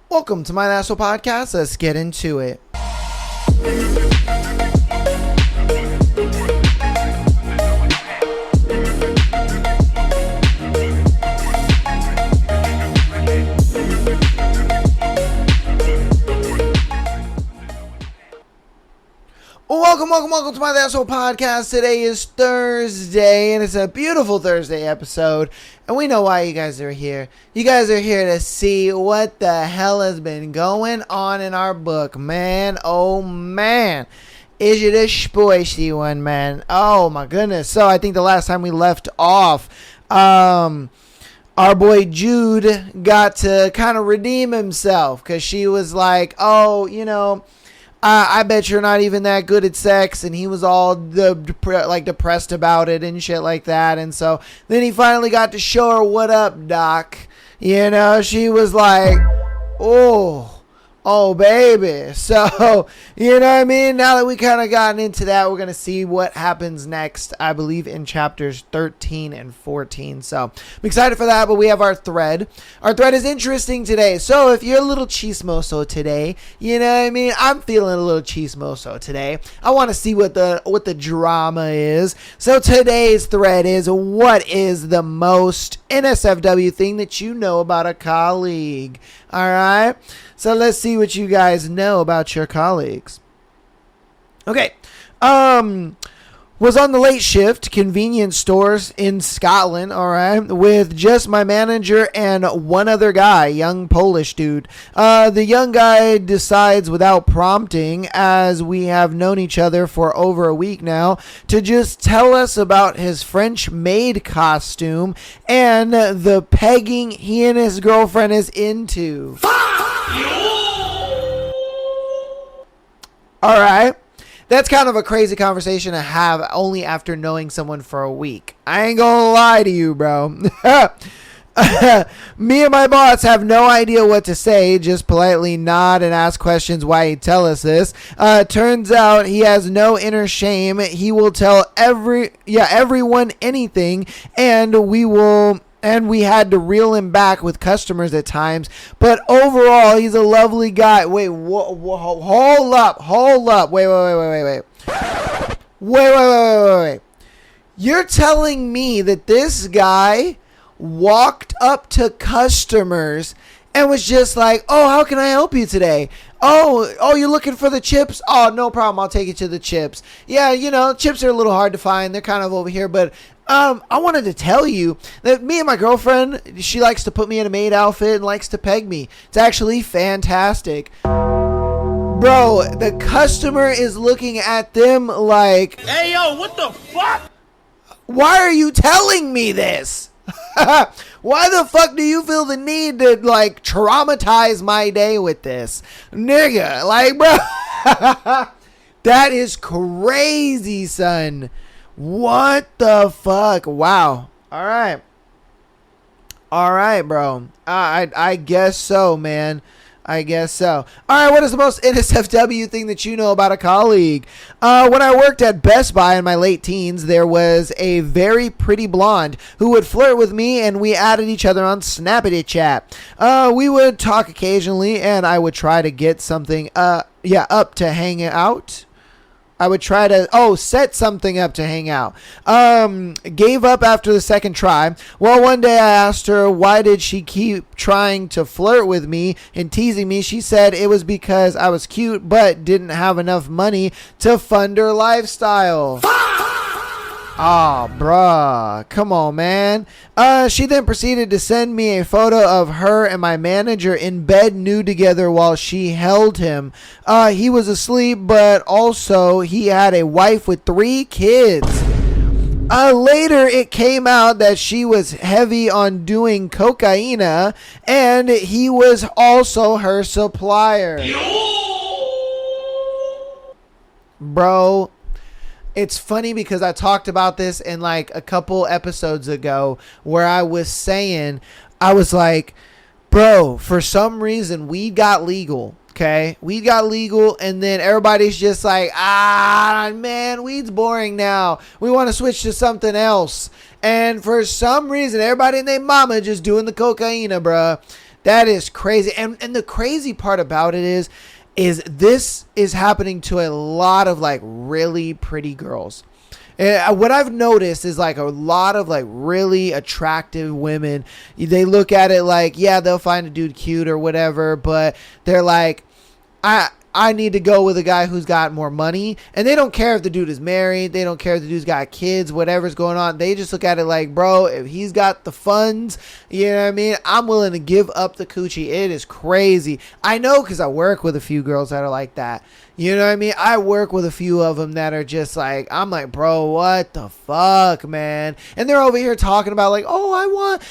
Welcome to my National Podcast. Let's get into it. Welcome to my National Podcast. Today is Thursday, and it's a beautiful Thursday episode. And we know why you guys are here. You guys are here to see what the hell has been going on in our book, man. Oh, man. Is it a spicy one, man? Oh, my goodness. So, I think the last time we left off, our boy Jude got to kind of redeem himself because she was like, oh, you know, I bet you're not even that good at sex, and he was all depressed about it and shit like that. And so then he finally got to show her, what up, Doc? You know, she was like, oh, baby. So, you know what I mean? Now that we kind of gotten into that, we're going to see what happens next, I believe, in chapters 13 and 14. So, I'm excited for that, but we have our thread. Our thread is interesting today. So, if you're a little chismoso today, you know what I mean? I'm feeling a little chismoso today. I want to see what the drama is. So, today's thread is, what is the most NSFW thing that you know about a colleague? All right? So let's see what you guys know about your colleagues. Okay. Was on the late shift, convenience stores in Scotland, all right, with just my manager and one other guy, young Polish dude. The young guy decides without prompting, as we have known each other for over a week now, to just tell us about his French maid costume and the pegging he and his girlfriend is into. All right. That's kind of a crazy conversation to have only after knowing someone for a week. I ain't gonna lie to you, bro. Me and my boss have no idea what to say, just politely nod and ask questions why he'd tell us this. Turns out he has no inner shame. He will tell everyone anything, and we had to reel him back with customers at times. But overall, he's a lovely guy. Wait, hold up. Wait. You're telling me that this guy walked up to customers and was just like, oh, how can I help you today? Oh, you're looking for the chips? Oh, no problem. I'll take you to the chips. Yeah, you know, chips are a little hard to find. They're kind of over here, but I wanted to tell you that me and my girlfriend, she likes to put me in a maid outfit and likes to peg me. It's actually fantastic. Bro, the customer is looking at them like, hey, yo, what the fuck? Why are you telling me this? Why the fuck do you feel the need to, like, traumatize my day with this? Nigga, like, bro. That is crazy, son. What the fuck? Wow. All right, bro. I guess so, man. I guess so. All right, what is the most NSFW thing that you know about a colleague? When I worked at Best Buy in my late teens, there was a very pretty blonde who would flirt with me, and we added each other on Snappity Chat. We would talk occasionally, and I would try to get something up to hang out. I would try to, set something up to hang out. Gave up after the second try. Well, one day I asked her, why did she keep trying to flirt with me and teasing me? She said it was because I was cute, but didn't have enough money to fund her lifestyle. Oh, bruh. Come on, man. She then proceeded to send me a photo of her and my manager in bed nude together while she held him. He was asleep, but also he had a wife with 3 kids. Later, it came out that she was heavy on doing cocaine, and he was also her supplier. Bro. It's funny because I talked about this in like a couple episodes ago where I was saying, I was like, bro, for some reason weed got legal. Okay, weed got legal, and then everybody's just like, man, weed's boring now. We want to switch to something else. And for some reason, everybody and their mama just doing the cocaine, bruh. That is crazy. And the crazy part about it is this is happening to a lot of like really pretty girls. What I've noticed is like a lot of like really attractive women, they look at it like, yeah, they'll find a dude cute or whatever, but they're like, I need to go with a guy who's got more money. And they don't care if the dude is married. They don't care if the dude's got kids, whatever's going on. They just look at it like, bro, if he's got the funds, you know what I mean? I'm willing to give up the coochie. It is crazy. I know because I work with a few girls that are like that. You know what I mean? I work with a few of them that are just like, I'm like, bro, what the fuck, man? And they're over here talking about like, oh, I want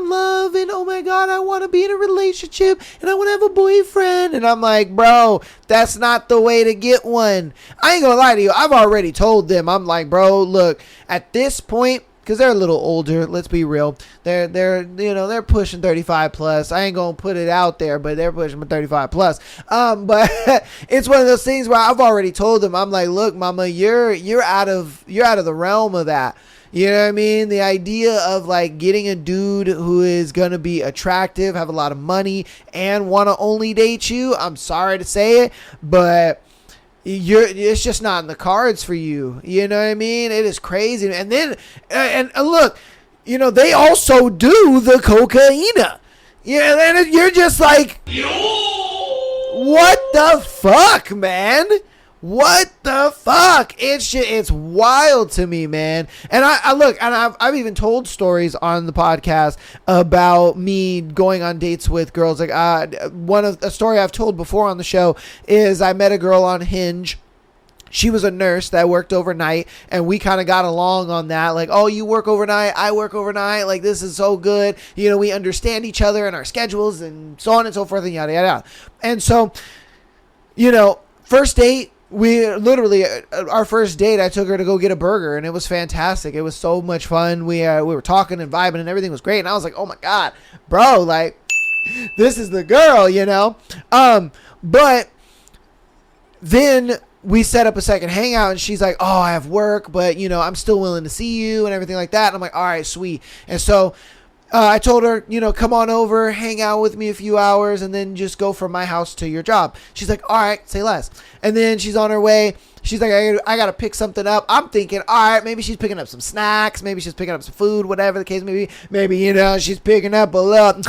love, and oh my God, I want to be in a relationship, and I want to have a boyfriend. And I'm like, bro, that's not the way to get one. I ain't gonna lie to you. I've already told them. I'm like, bro, look, at this point, because they're a little older, let's be real. They're pushing 35 plus. I ain't gonna put it out there, but they're pushing 35 plus. But it's one of those things where I've already told them. I'm like, look, mama, you're out of the realm of that. You know what I mean? The idea of like getting a dude who is gonna be attractive, have a lot of money, and want to only date you. I'm sorry to say it, but it's just not in the cards for you. You know what I mean? It is crazy. And then, and look, you know, they also do the cocaine. Yeah, and you're just like, what the fuck, man? What the fuck? It's wild to me, man. And I look, and I've even told stories on the podcast about me going on dates with girls. Like a story I've told before on the show is I met a girl on Hinge. She was a nurse that worked overnight, and we kind of got along on that. Like, oh, you work overnight, I work overnight. Like, this is so good. You know, we understand each other and our schedules and so on and so forth and yada, yada, yada. And so, you know, first date, we literally, our first date, I took her to go get a burger, and it was fantastic. It was so much fun. We were talking and vibing, and everything was great. And I was like, oh my God, bro, like, this is the girl, you know? But then we set up a second hangout, and she's like, oh, I have work, but, you know, I'm still willing to see you and everything like that. And I'm like, all right, sweet. And so I told her, you know, come on over, hang out with me a few hours, and then just go from my house to your job. She's like, all right, say less. And then she's on her way. She's like, I got to pick something up. I'm thinking, all right, maybe she's picking up some snacks. Maybe she's picking up some food, whatever the case may be. Maybe, you know, she's picking up a little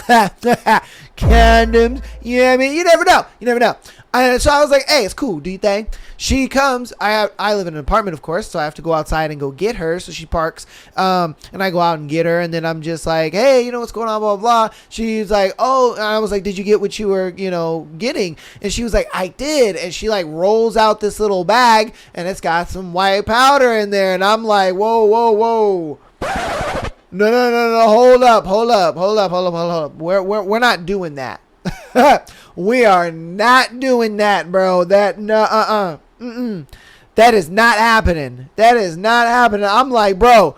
condoms. You know what I mean? You never know. You never know. And so I was like, hey, it's cool. Do you think? She comes. I live in an apartment, of course, so I have to go outside and go get her. So she parks, and I go out and get her. And then I'm just like, hey, you know what's going on, blah, blah, blah. She's like, oh, and I was like, did you get what you were, you know, getting? And she was like, I did. And she like rolls out this little bag, and it's got some white powder in there. And I'm like, whoa, whoa, whoa. No. Hold up. We're not doing that. We are not doing that, bro. That that is not happening. That is not happening. I'm like, bro,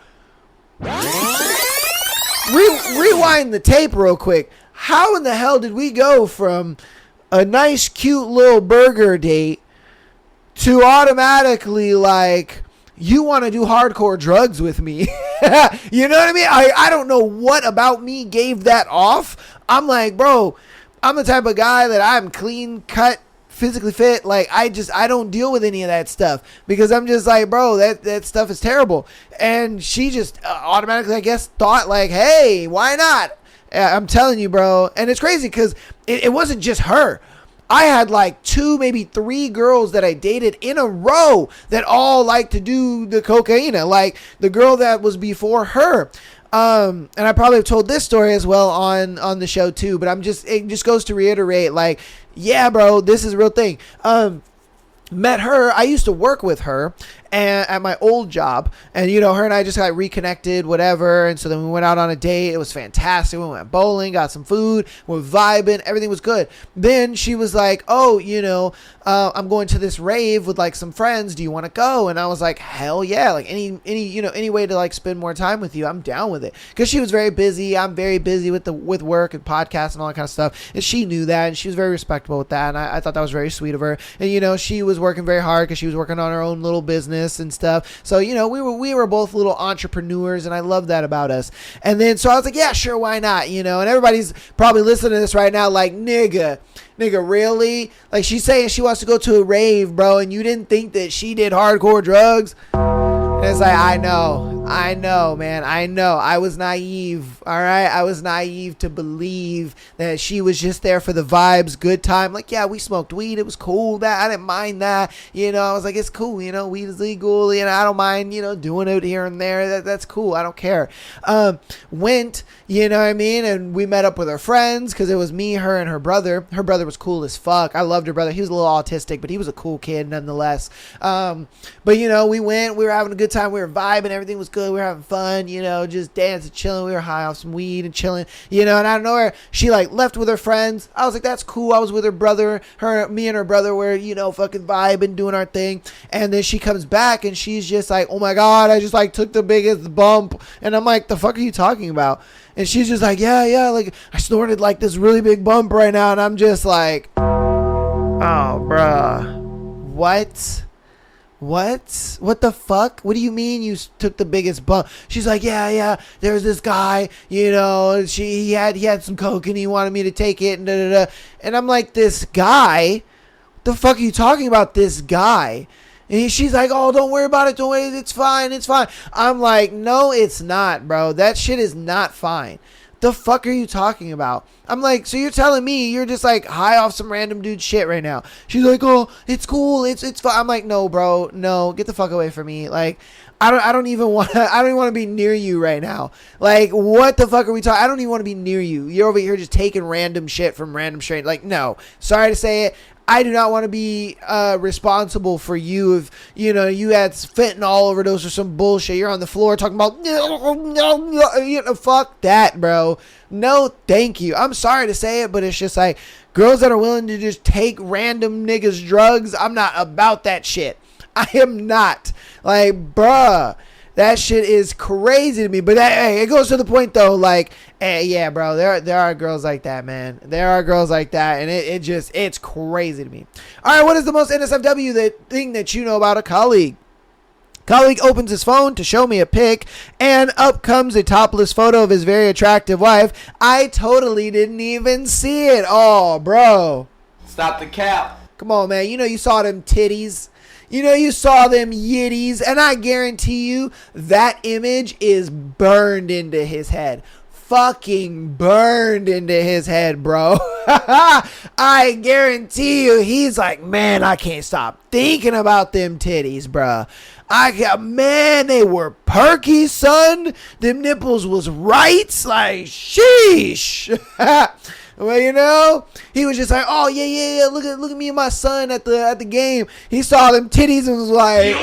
rewind the tape real quick. How in the hell did we go from a nice, cute little burger date to automatically like, you want to do hardcore drugs with me? You know what I mean? I don't know what about me gave that off. I'm like, bro, I'm the type of guy that I'm clean cut, physically fit. Like, I don't deal with any of that stuff because I'm just like, bro, that stuff is terrible. And she just automatically, I guess, thought like, hey, why not? I'm telling you, bro. And it's crazy because it wasn't just her. I had like 2, maybe 3 girls that I dated in a row that all like to do the cocaine. Like the girl that was before her. And I probably have told this story as well on the show too, but it just goes to reiterate, like, yeah, bro, this is a real thing. Met her. I used to work with her at my old job, and you know, her and I just got reconnected, whatever. And so then we went out on a date. It was fantastic. We went bowling, got some food, we were vibing, everything was good. Then she was like, oh, you know, I'm going to this rave with like some friends. Do you want to go? And I was like, hell yeah! Like any way to like spend more time with you, I'm down with it. Because she was very busy. I'm very busy with work and podcasts and all that kind of stuff. And she knew that, and she was very respectable with that. And I thought that was very sweet of her. And you know, she was working very hard because she was working on her own little business. business and stuff. So, we were both little entrepreneurs, and I love that about us. And then, so I was like, yeah, sure, why not? And everybody's probably listening to this right now like, nigga, really? Like, she's saying she wants to go to a rave, bro, and you didn't think that she did hardcore drugs? And it's like, I know, man. I know. I was naive. All right. I was naive to believe that she was just there for the vibes, good time. Like, yeah, we smoked weed. It was cool. That I didn't mind that. I was like, it's cool. Weed is legal. I don't mind, doing it here and there. That's cool. I don't care. Went, what I mean? And we met up with her friends because it was me, her, and her brother. Her brother was cool as fuck. I loved her brother. He was a little autistic, but he was a cool kid nonetheless. But, we went. We were having a good time. We were vibing. Everything was good. We were having fun, just dancing, chilling. We were high off some weed and chilling, and out of nowhere, she like left with her friends. I was like, that's cool. I was with her brother, me and her brother were, fucking vibing, doing our thing. And then she comes back and she's just like, oh my God, I just like took the biggest bump. And I'm like, the fuck are you talking about? And she's just like, yeah, like I snorted like this really big bump right now. And I'm just like, oh, bruh, what the fuck? What do you mean you took the biggest bump? She's like, yeah, there's this guy, he had some coke and he wanted me to take it and da. And I'm like, this guy? What the fuck are you talking about, this guy? And she's like, oh, don't worry about it, it's fine. I'm like, no, it's not, bro. That shit is not fine. The fuck are you talking about? I'm like, so you're telling me you're just like high off some random dude shit right now? She's like, oh, it's cool, it's fine. I'm like, no, bro, no, get the fuck away from me. Like, I don't even want to be near you right now. Like, what the fuck are we talking? I don't even want to be near you. You're over here just taking random shit from random strangers. Like, no, sorry to say it. I do not want to be responsible for you if, you had fentanyl overdose or some bullshit. You're on the floor talking about, fuck that, bro. No, thank you. I'm sorry to say it, but it's just like girls that are willing to just take random niggas drugs. I'm not about that shit. I am not. Like, bruh. That shit is crazy to me. But hey, it goes to the point though, like, hey, yeah, bro, there are girls like that, man. There are girls like that, and it's crazy to me. All right, what is the most NSFW thing that you know about a colleague? Colleague opens his phone to show me a pic, and up comes a topless photo of his very attractive wife. I totally didn't even see it. Oh, bro. Stop the cap. Come on, man. You saw them titties. You saw them yitties, and I guarantee you that image is burned into his head. Fucking burned into his head, bro. I guarantee you he's like, man, I can't stop thinking about them titties, bro. Man, they were perky, son. Them nipples was right. Like, sheesh. Well, he was just like, oh yeah. Look at me and my son at the game. He saw them titties and was like,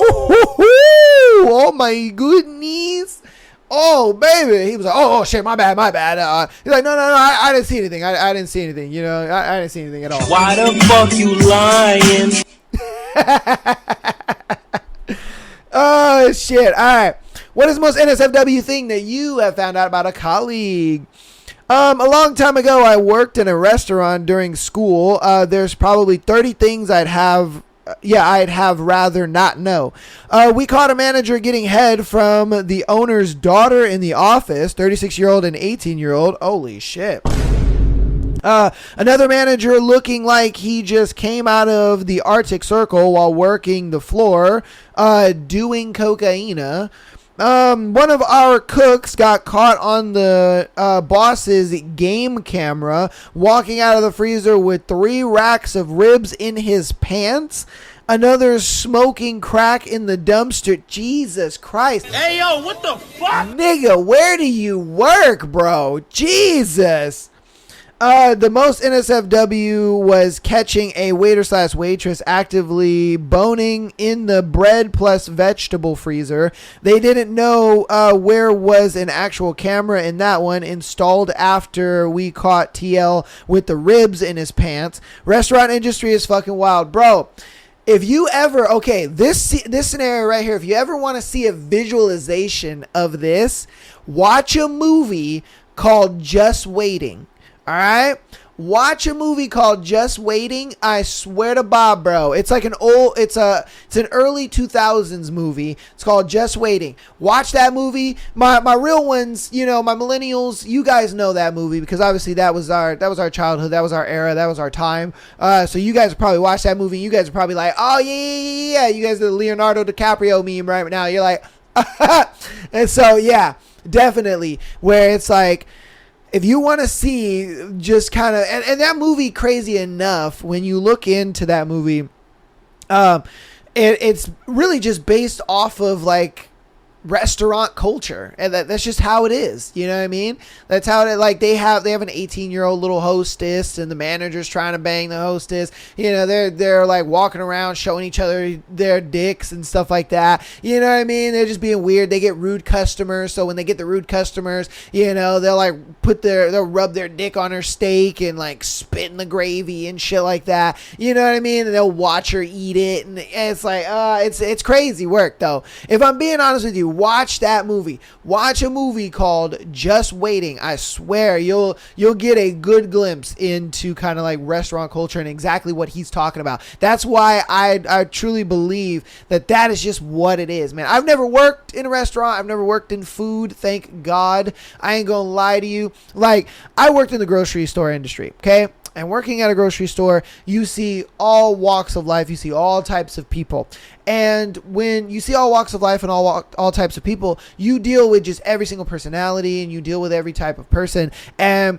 oh my goodness. Oh baby. He was like, oh shit, my bad. He's like, no, I didn't see anything. I didn't see anything. I didn't see anything at all. Why the fuck you lying? Oh shit. All right. What is the most NSFW thing that you have found out about a colleague? A long time ago, I worked in a restaurant during school. There's probably 30 things I'd have rather not know. We caught a manager getting head from the owner's daughter in the office, 36-year-old and 18-year-old. Holy shit. Another manager looking like he just came out of the Arctic Circle while working the floor, doing cocaine. One of our cooks got caught on the boss's game camera walking out of the freezer with 3 racks of ribs in his pants. Another smoking crack in the dumpster. Jesus Christ. Hey, yo, what the fuck? Nigga, where do you work, bro? Jesus. The most NSFW was catching a waiter/waitress actively boning in the bread plus vegetable freezer. They didn't know where was an actual camera in that one installed after we caught TL with the ribs in his pants. Restaurant industry is fucking wild, bro. If you ever, okay, this scenario right here, if you ever want to see a visualization of this, watch a movie called Just Waiting. All right, Watch a movie called Just Waiting. I swear to Bob, bro. It's like it's an early 2000s movie. It's called Just Waiting. Watch that movie. My real ones, my millennials, you guys know that movie because obviously that was our childhood. That was our era. That was our time. So you guys probably watch that movie. You guys are probably like, oh yeah. You guys are the Leonardo DiCaprio meme right now. You're like, and so yeah, definitely where it's like, if you want to see just kind of, and that movie, crazy enough, when you look into that movie, it's really just based off of like restaurant culture, and that's just how it is. You know what I mean? That's how it, like they have an 18-year-old little hostess, and the manager's trying to bang the hostess. They're like walking around showing each other their dicks and stuff like that. You know what I mean? They're just being weird. They get rude customers, so when they get the rude customers, they'll like they'll rub their dick on her steak and like spit in the gravy and shit like that. You know what I mean? And they'll watch her eat it, and it's like it's crazy work though. If I'm being honest with you, watch that movie. Watch a movie called Just Waiting. I swear you'll get a good glimpse into kind of like restaurant culture and exactly what he's talking about. That's why I truly believe that is just what it is, man. I've never worked in a restaurant. I've never worked in food. Thank God. I ain't gonna lie to you. Like, I worked in the grocery store industry, okay? And working at a grocery store, you see all walks of life. You see all types of people. And when you see all walks of life and all types of people, you deal with just every single personality, and you deal with every type of person. And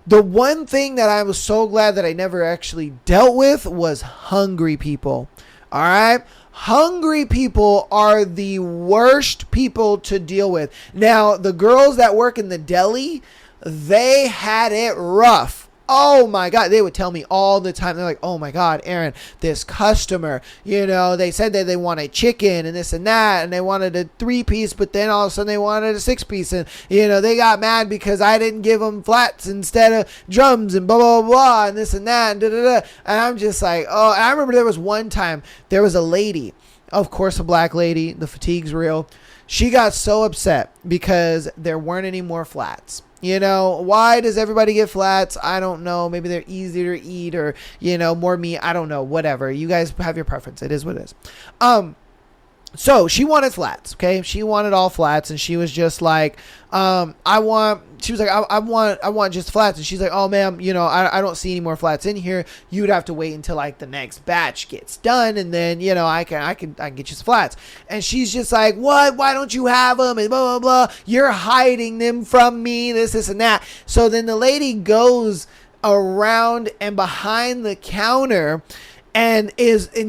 the one thing that I was so glad that I never actually dealt with was hungry people. All right? Hungry people are the worst people to deal with. Now, the girls that work in the deli, they had it rough. Oh my God, they would tell me all the time. They're like, oh my God, Aaron, this customer, they said that they wanted chicken and this and that, and they wanted a 3-piece, but then all of a sudden they wanted a 6-piece, and they got mad because I didn't give them flats instead of drums, and blah blah blah, and this and that, and da da da. And I'm just like, oh. And I remember there was one time there was a lady, of course a black lady, the fatigue's real. She got so upset because there weren't any more flats. Why does everybody get flats? I don't know. Maybe they're easier to eat, or, more meat. I don't know. Whatever. You guys have your preference. It is what it is. So she wanted flats. Okay. She wanted all flats, and she was just like, I want just flats. And she's like, oh ma'am, I don't see any more flats in here. You'd have to wait until like the next batch gets done, and then, I can get you some flats. And she's just like, what? Why don't you have them? And blah, blah, blah. You're hiding them from me, this and that. So then the lady goes around and behind the counter and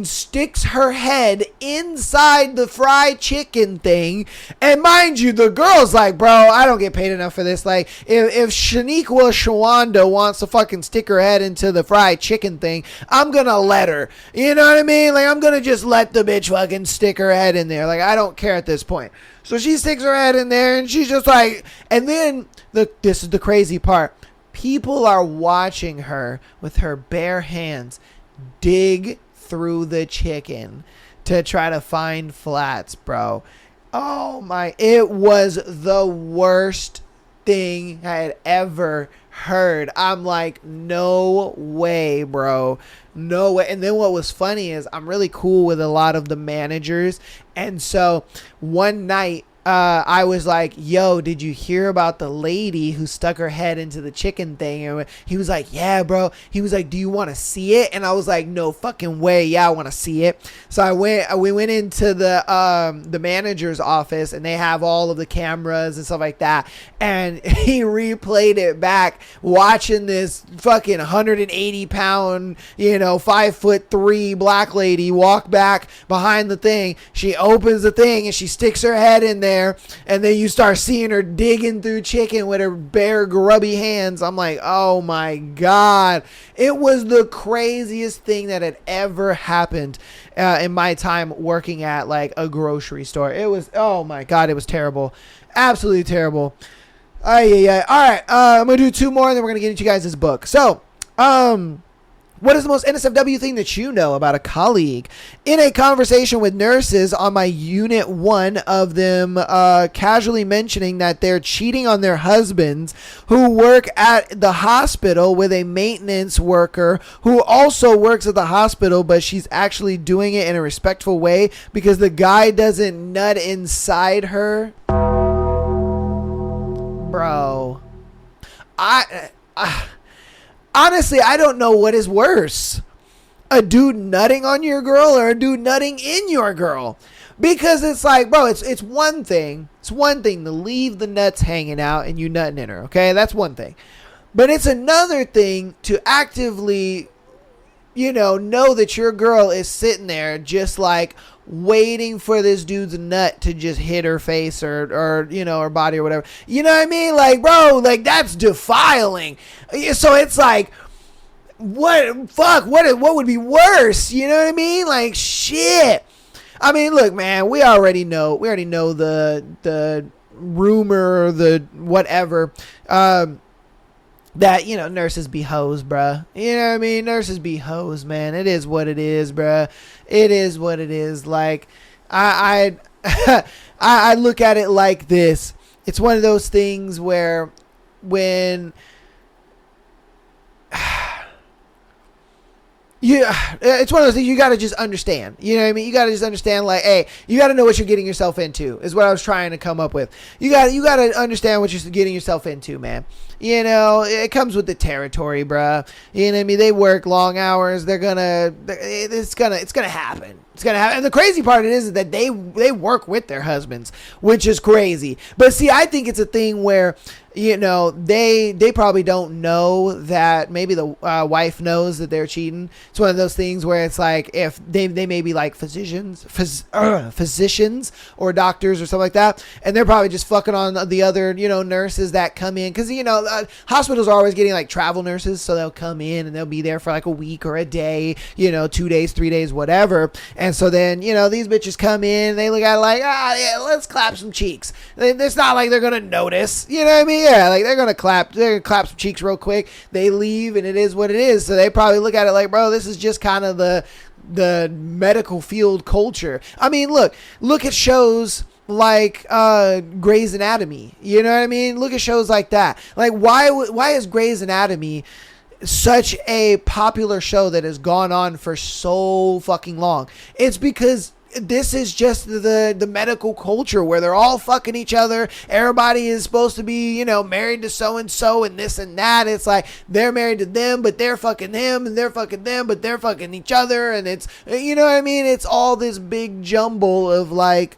sticks her head inside the fried chicken thing. And mind you, the girl's like, bro, I don't get paid enough for this. Like, if Shaniqua Shawanda wants to fucking stick her head into the fried chicken thing, I'm gonna let her. You know what I mean? Like, I'm gonna just let the bitch fucking stick her head in there. Like, I don't care at this point. So she sticks her head in there, and she's just like, and then this is the crazy part. People are watching her with her bare hands dig through the chicken to try to find flats, bro. Oh my, it was the worst thing I had ever heard. I'm like, no way, bro. No way. And then what was funny is I'm really cool with a lot of the managers. And so one night, I was like, yo, did you hear about the lady who stuck her head into the chicken thing? And he was like, yeah, bro. He was like, do you want to see it? And I was like, no fucking way. Yeah, I want to see it. So we went into the manager's office, and they have all of the cameras and stuff like that. And he replayed it back, watching this fucking 180-pound, 5'3" black lady walk back behind the thing. She opens the thing, and she sticks her head in there. And then you start seeing her digging through chicken with her bare grubby hands. I'm like, oh my God. It was the craziest thing that had ever happened in my time working at like a grocery store. It was, oh my God, it was terrible. Absolutely terrible. All right, I'm going to do 2 more, and then we're going to get into you guys' book. So, What is the most NSFW thing that you know about a colleague? In a conversation with nurses on my unit, one of them casually mentioning that they're cheating on their husbands who work at the hospital with a maintenance worker who also works at the hospital, but she's actually doing it in a respectful way because the guy doesn't nut inside her. Bro. Honestly, I don't know what is worse. A dude nutting on your girl or a dude nutting in your girl. Because it's like, bro, it's one thing. It's one thing to leave the nuts hanging out and you nutting in her, okay? That's one thing. But it's another thing to actively, know that your girl is sitting there just like waiting for this dude's nut to just hit her face or her body or whatever. You know what I mean? Like, bro, like that's defiling. So it's like, what would be worse? You know what I mean? Like, shit. I mean, look, man, we already know the rumor, the whatever, that, nurses be hoes, bruh. You know what I mean? Nurses be hoes, man. It is what it is, bruh. It is what it is. Like, I look at it like this. It's one of those things where when... it's one of those things you got to just understand. You know what I mean? You got to just understand, like, hey, you got to know what you're getting yourself into, is what I was trying to come up with. You got to understand what you're getting yourself into, man. It comes with the territory, bruh. You know what I mean? They work long hours. It's going to happen. It's going to happen. And the crazy part is that they work with their husbands, which is crazy. But see, I think it's a thing where, they probably don't know that maybe the wife knows that they're cheating. It's one of those things where it's like, if they may be like physicians or doctors or something like that. And they're probably just fucking on the other, nurses that come in. Cause hospitals are always getting like travel nurses. So they'll come in and they'll be there for like a week or a day, 2 days, 3 days, whatever. And so then, these bitches come in, they look at it like, yeah, let's clap some cheeks. It's not like they're going to notice, you know what I mean? Yeah, like they're gonna clap some cheeks real quick. They leave and it is what it is. So they probably look at it like, bro, this is just kind of the medical field culture. I mean, look at shows like Grey's Anatomy. You know what I mean? Look at shows like that. Like why is Grey's Anatomy such a popular show that has gone on for so fucking long? It's because this is just the medical culture where they're all fucking each other. Everybody is supposed to be, married to so-and-so and this and that. It's like they're married to them, but they're fucking him, and they're fucking them, but they're fucking each other. And it's, you know what I mean? It's all this big jumble of like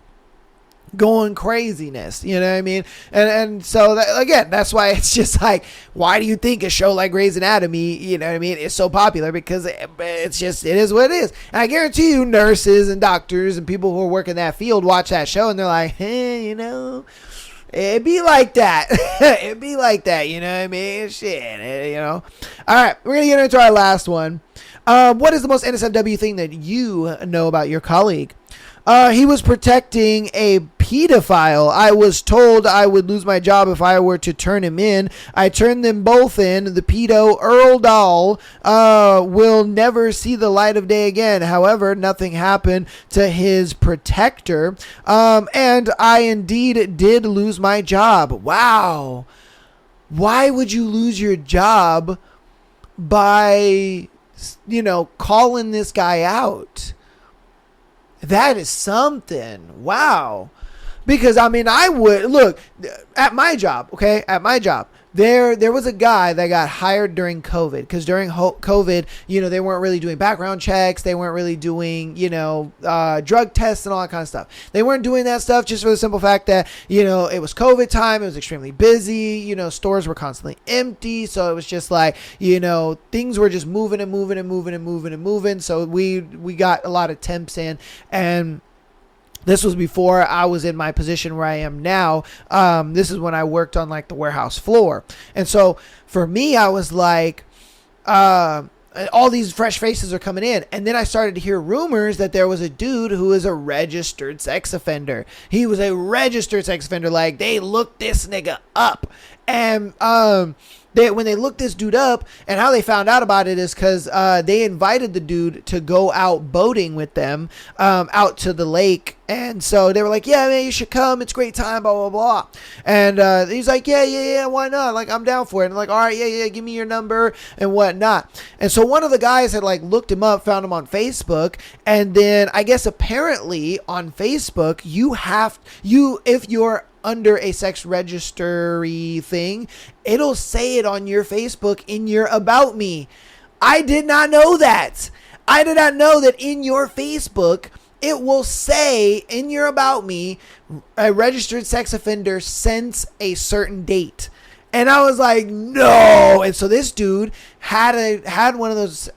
going craziness, you know what I mean? And so again, that's why it's just like, why do you think a show like Grey's Anatomy, you know what I mean, is so popular? Because it is what it is. And I guarantee you nurses and doctors and people who are working that field watch that show and they're like, hey, it'd be like that. It'd be like that, you know what I mean? Shit, All right, we're going to get into our last one. What is the most NSFW thing that you know about your colleague? He was protecting a pedophile. I was told I would lose my job if I were to turn him in. I turned them both in. The pedo, Earl Dahl, will never see the light of day again. However, nothing happened to his protector. And I indeed did lose my job. Wow. Why would you lose your job by, calling this guy out? That is something. Wow. Because, I mean, I would... Look, at my job, okay? At my job, there was a guy that got hired during COVID. Because during COVID, they weren't really doing background checks. They weren't really doing, drug tests and all that kind of stuff. They weren't doing that stuff just for the simple fact that, it was COVID time. It was extremely busy. Stores were constantly empty. So it was just like, things were just moving and moving and moving and moving and moving. So we got a lot of temps in. And this was before I was in my position where I am now. This is when I worked on like the warehouse floor. And so for me, I was like, all these fresh faces are coming in. And then I started to hear rumors that there was a dude who was a registered sex offender. He was a registered sex offender. Like they looked this nigga up. And when they looked this dude up, and how they found out about it is because they invited the dude to go out boating with them out to the lake. And so they were like, yeah, man, you should come. It's a great time, blah, blah, blah. And he's like, yeah, why not? Like, I'm down for it. And like, all right, yeah, give me your number and whatnot. And so one of the guys had like looked him up, found him on Facebook. And then I guess apparently on Facebook, if you're under a sex registry thing, it'll say it on your Facebook in your About Me. I did not know that. I did not know that in your Facebook, it will say in your About Me, a registered sex offender since a certain date. And I was like, no. And so this dude had one of those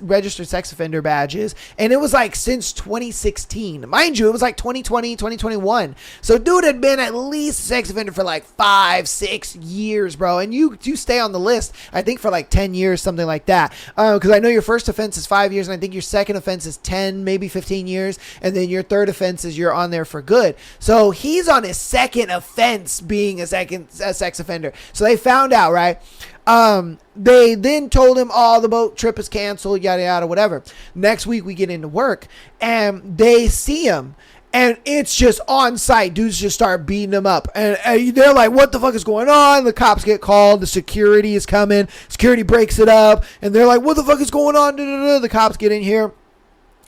registered sex offender badges, and it was like since 2016. Mind you, it was like 2020, 2021. So dude had been at least a sex offender for like 5-6 years, bro. And you stay on the list, I think, for like 10 years, something like that. Because I know your first offense is 5 years, and I think your second offense is 10, maybe 15 years. And then your third offense is you're on there for good. So he's on his second offense being a sex offender. So they found out, right? They then told him, oh, the boat trip is canceled, yada, yada, whatever. Next week we get into work and they see him, and it's just on site. Dudes just start beating him up, and they're like, what the fuck is going on? The cops get called. The security is coming. Security breaks it up, and they're like, what the fuck is going on? The cops get in here.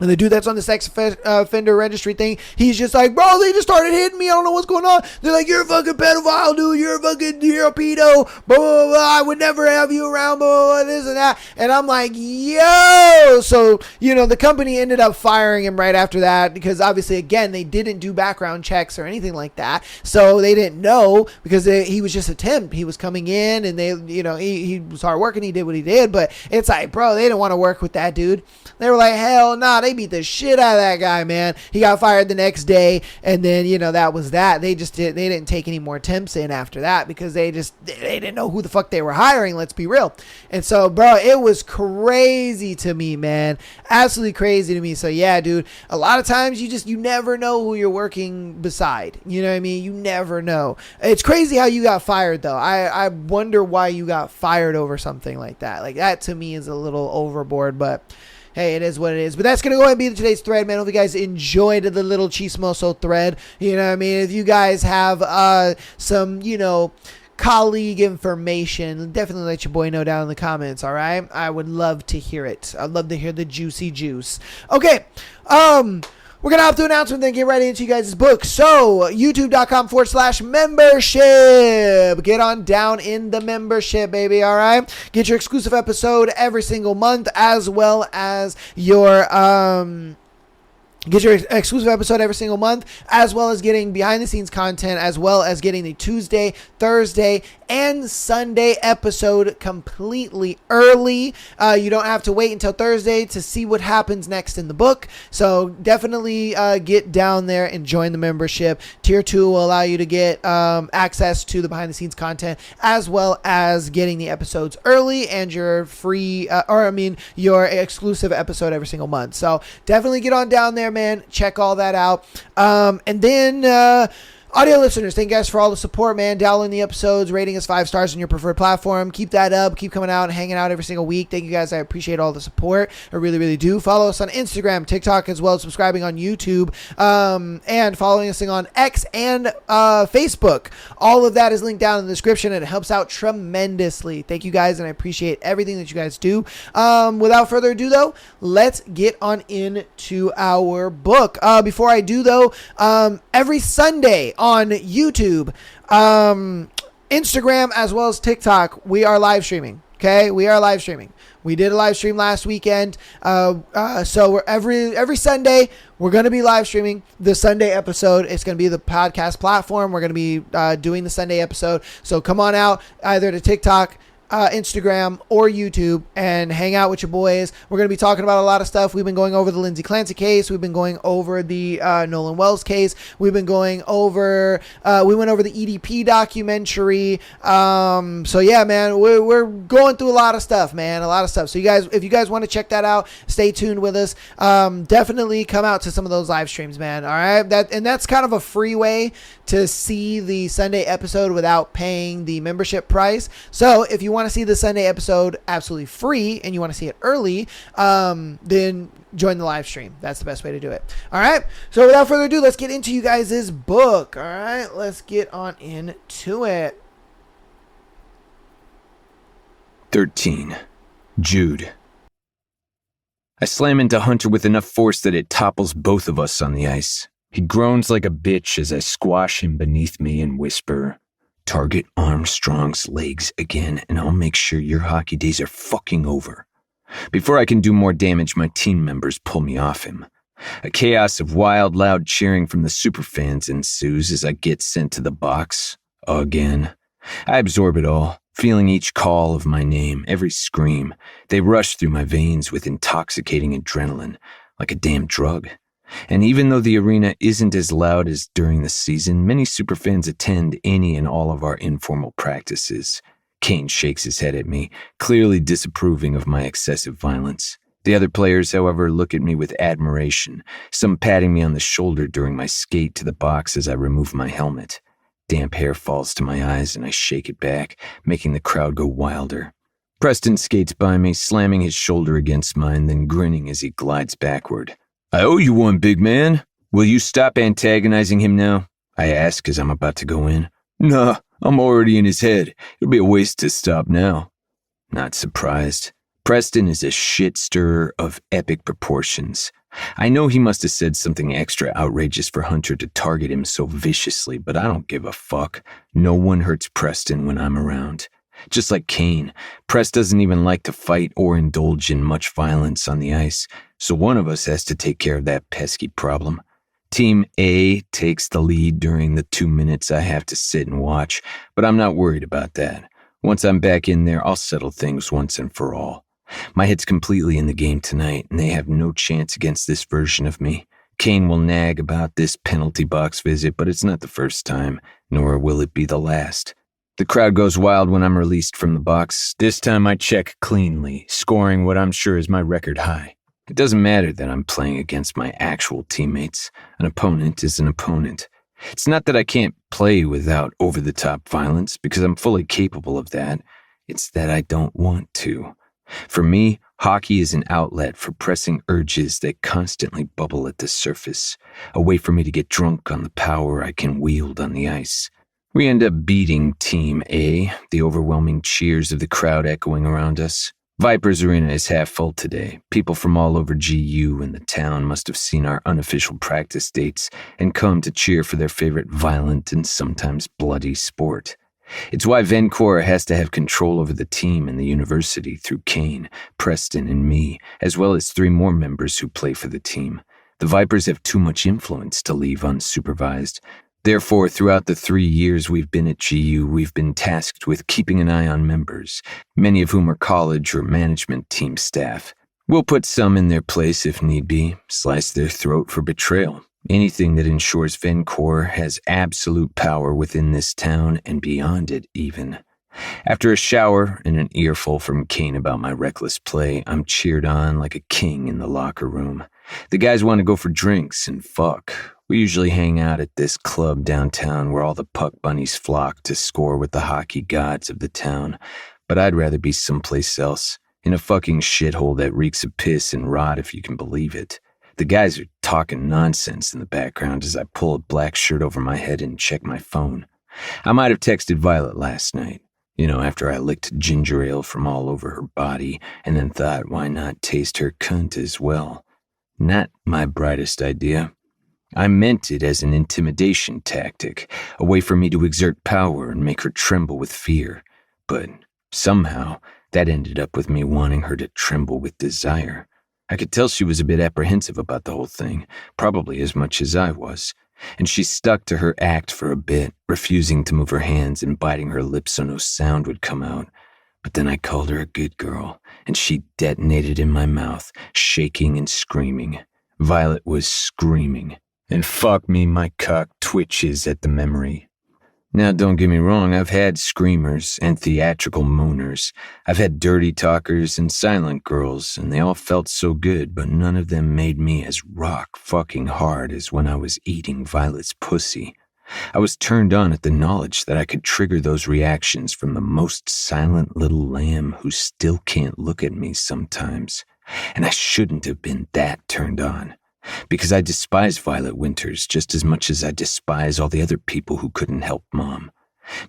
And the dude that's on the sex offender registry thing, he's just like, bro, they just started hitting me. I don't know what's going on. They're like, you're a fucking pedophile, dude. You're a pedo. Blah, blah, blah. I would never have you around, blah, blah, blah, this and that. And I'm like, yo. So, the company ended up firing him right after that because obviously, again, they didn't do background checks or anything like that. So they didn't know because he was just a temp. He was coming in and he was hard working. He did what he did. But it's like, bro, they didn't want to work with that dude. They were like, hell nah. They beat the shit out of that guy, man. He got fired the next day, and then that was that. They didn't take any more temps in after that because they didn't know who the fuck they were hiring. Let's be real. And so, bro, it was crazy to me, man. Absolutely crazy to me. So yeah, dude. A lot of times you never know who you're working beside. You know what I mean? You never know. It's crazy how you got fired though. I wonder why you got fired over something like that. Like that to me is a little overboard, but hey, it is what it is. But that's going to go ahead and be today's thread, man. Hope you guys enjoyed the little chismoso thread. You know what I mean? If you guys have some, colleague information, definitely let your boy know down in the comments, all right? I would love to hear it. I'd love to hear the juicy juice. Okay, we're going to have to announcement then get right into you guys' book. So, youtube.com/membership. Get on down in the membership, baby, all right? Get your exclusive episode every single month, as well as your getting behind the scenes content, as well as getting the Tuesday, Thursday, and Sunday episode completely early. You don't have to wait until Thursday to see what happens next in the book. So definitely get down there and join the membership. Tier 2 will allow you to get access to the behind the scenes content, as well as getting the episodes early and your free, your exclusive episode every single month. So definitely get on down there, man. Check all that out. And then audio listeners, thank you guys for all the support, man. Downloading the episodes, rating us 5 stars on your preferred platform. Keep that up. Keep coming out and hanging out every single week. Thank you guys. I appreciate all the support. I really, really do. Follow us on Instagram, TikTok, as well as subscribing on YouTube, and following us on X and Facebook. All of that is linked down in the description, and it helps out tremendously. Thank you guys, and I appreciate everything that you guys do. Without further ado, though, let's get on into our book. Before I do, though, every Sunday on YouTube, Instagram, as well as TikTok, we are live streaming. Okay, we are live streaming. We did a live stream last weekend. So we're every Sunday we're going to be live streaming the Sunday episode. It's going to be the podcast platform. We're going to be doing the Sunday episode. So come on out either to TikTok, Instagram, or YouTube and hang out with your boys. We're going to be talking about a lot of stuff. We've been going over the Lindsay Clancy case. We've been going over the Nolan Wells case. We've been going over we went over the EDP documentary. So yeah, man, we're going through a lot of stuff, man, a lot of stuff. So if you guys want to check that out, stay tuned with us. Definitely come out to some of those live streams, man. All right, that's kind of a free way to see the Sunday episode without paying the membership price. So if you want to see the Sunday episode absolutely free and you want to see it early, then join the live stream. That's the best way to do it. All right. So without further ado, let's get into you guys' book. All right. Let's get on into it. 13. Jude. I slam into Hunter with enough force that it topples both of us on the ice. He groans like a bitch as I squash him beneath me and whisper, "Target Armstrong's legs again, and I'll make sure your hockey days are fucking over." Before I can do more damage, my team members pull me off him. A chaos of wild, loud cheering from the superfans ensues as I get sent to the box. Again. I absorb it all, feeling each call of my name, every scream. They rush through my veins with intoxicating adrenaline, like a damn drug. And even though the arena isn't as loud as during the season, many superfans attend any and all of our informal practices. Kane shakes his head at me, clearly disapproving of my excessive violence. The other players, however, look at me with admiration, some patting me on the shoulder during my skate to the box as I remove my helmet. Damp hair falls to my eyes and I shake it back, making the crowd go wilder. Preston skates by me, slamming his shoulder against mine, then grinning as he glides backward. "I owe you one, big man. Will you stop antagonizing him now?" I ask as I'm about to go in. "Nah, I'm already in his head. It'll be a waste to stop now." Not surprised. Preston is a shit stirrer of epic proportions. I know he must have said something extra outrageous for Hunter to target him so viciously, but I don't give a fuck. No one hurts Preston when I'm around. Just like Kane, Press doesn't even like to fight or indulge in much violence on the ice, so one of us has to take care of that pesky problem. Team A takes the lead during the 2 minutes I have to sit and watch, but I'm not worried about that. Once I'm back in there, I'll settle things once and for all. My head's completely in the game tonight, and they have no chance against this version of me. Kane will nag about this penalty box visit, but it's not the first time, nor will it be the last. The crowd goes wild when I'm released from the box. This time I check cleanly, scoring what I'm sure is my record high. It doesn't matter that I'm playing against my actual teammates. An opponent is an opponent. It's not that I can't play without over-the-top violence, because I'm fully capable of that. It's that I don't want to. For me, hockey is an outlet for pressing urges that constantly bubble at the surface, a way for me to get drunk on the power I can wield on the ice. We end up beating Team A, the overwhelming cheers of the crowd echoing around us. Vipers Arena is half full today. People from all over GU and the town must have seen our unofficial practice dates and come to cheer for their favorite violent and sometimes bloody sport. It's why Vencor has to have control over the team and the university through Kane, Preston, and me, as well as 3 more members who play for the team. The Vipers have too much influence to leave unsupervised. Therefore, throughout the 3 years we've been at GU, we've been tasked with keeping an eye on members, many of whom are college or management team staff. We'll put some in their place if need be, slice their throat for betrayal. Anything that ensures Vencor has absolute power within this town and beyond it even. After a shower and an earful from Kane about my reckless play, I'm cheered on like a king in the locker room. The guys want to go for drinks and fuck. We usually hang out at this club downtown where all the puck bunnies flock to score with the hockey gods of the town. But I'd rather be someplace else, in a fucking shithole that reeks of piss and rot if you can believe it. The guys are talking nonsense in the background as I pull a black shirt over my head and check my phone. I might have texted Violet last night, after I licked ginger ale from all over her body and then thought, why not taste her cunt as well? Not my brightest idea. I meant it as an intimidation tactic, a way for me to exert power and make her tremble with fear. But somehow, that ended up with me wanting her to tremble with desire. I could tell she was a bit apprehensive about the whole thing, probably as much as I was, and she stuck to her act for a bit, refusing to move her hands and biting her lips so no sound would come out. But then I called her a good girl, and she detonated in my mouth, shaking and screaming. Violet was screaming, and fuck me, my cock twitches at the memory. Now, don't get me wrong, I've had screamers and theatrical moaners. I've had dirty talkers and silent girls, and they all felt so good, but none of them made me as rock fucking hard as when I was eating Violet's pussy. I was turned on at the knowledge that I could trigger those reactions from the most silent little lamb who still can't look at me sometimes. And I shouldn't have been that turned on, because I despise Violet Winters just as much as I despise all the other people who couldn't help Mom.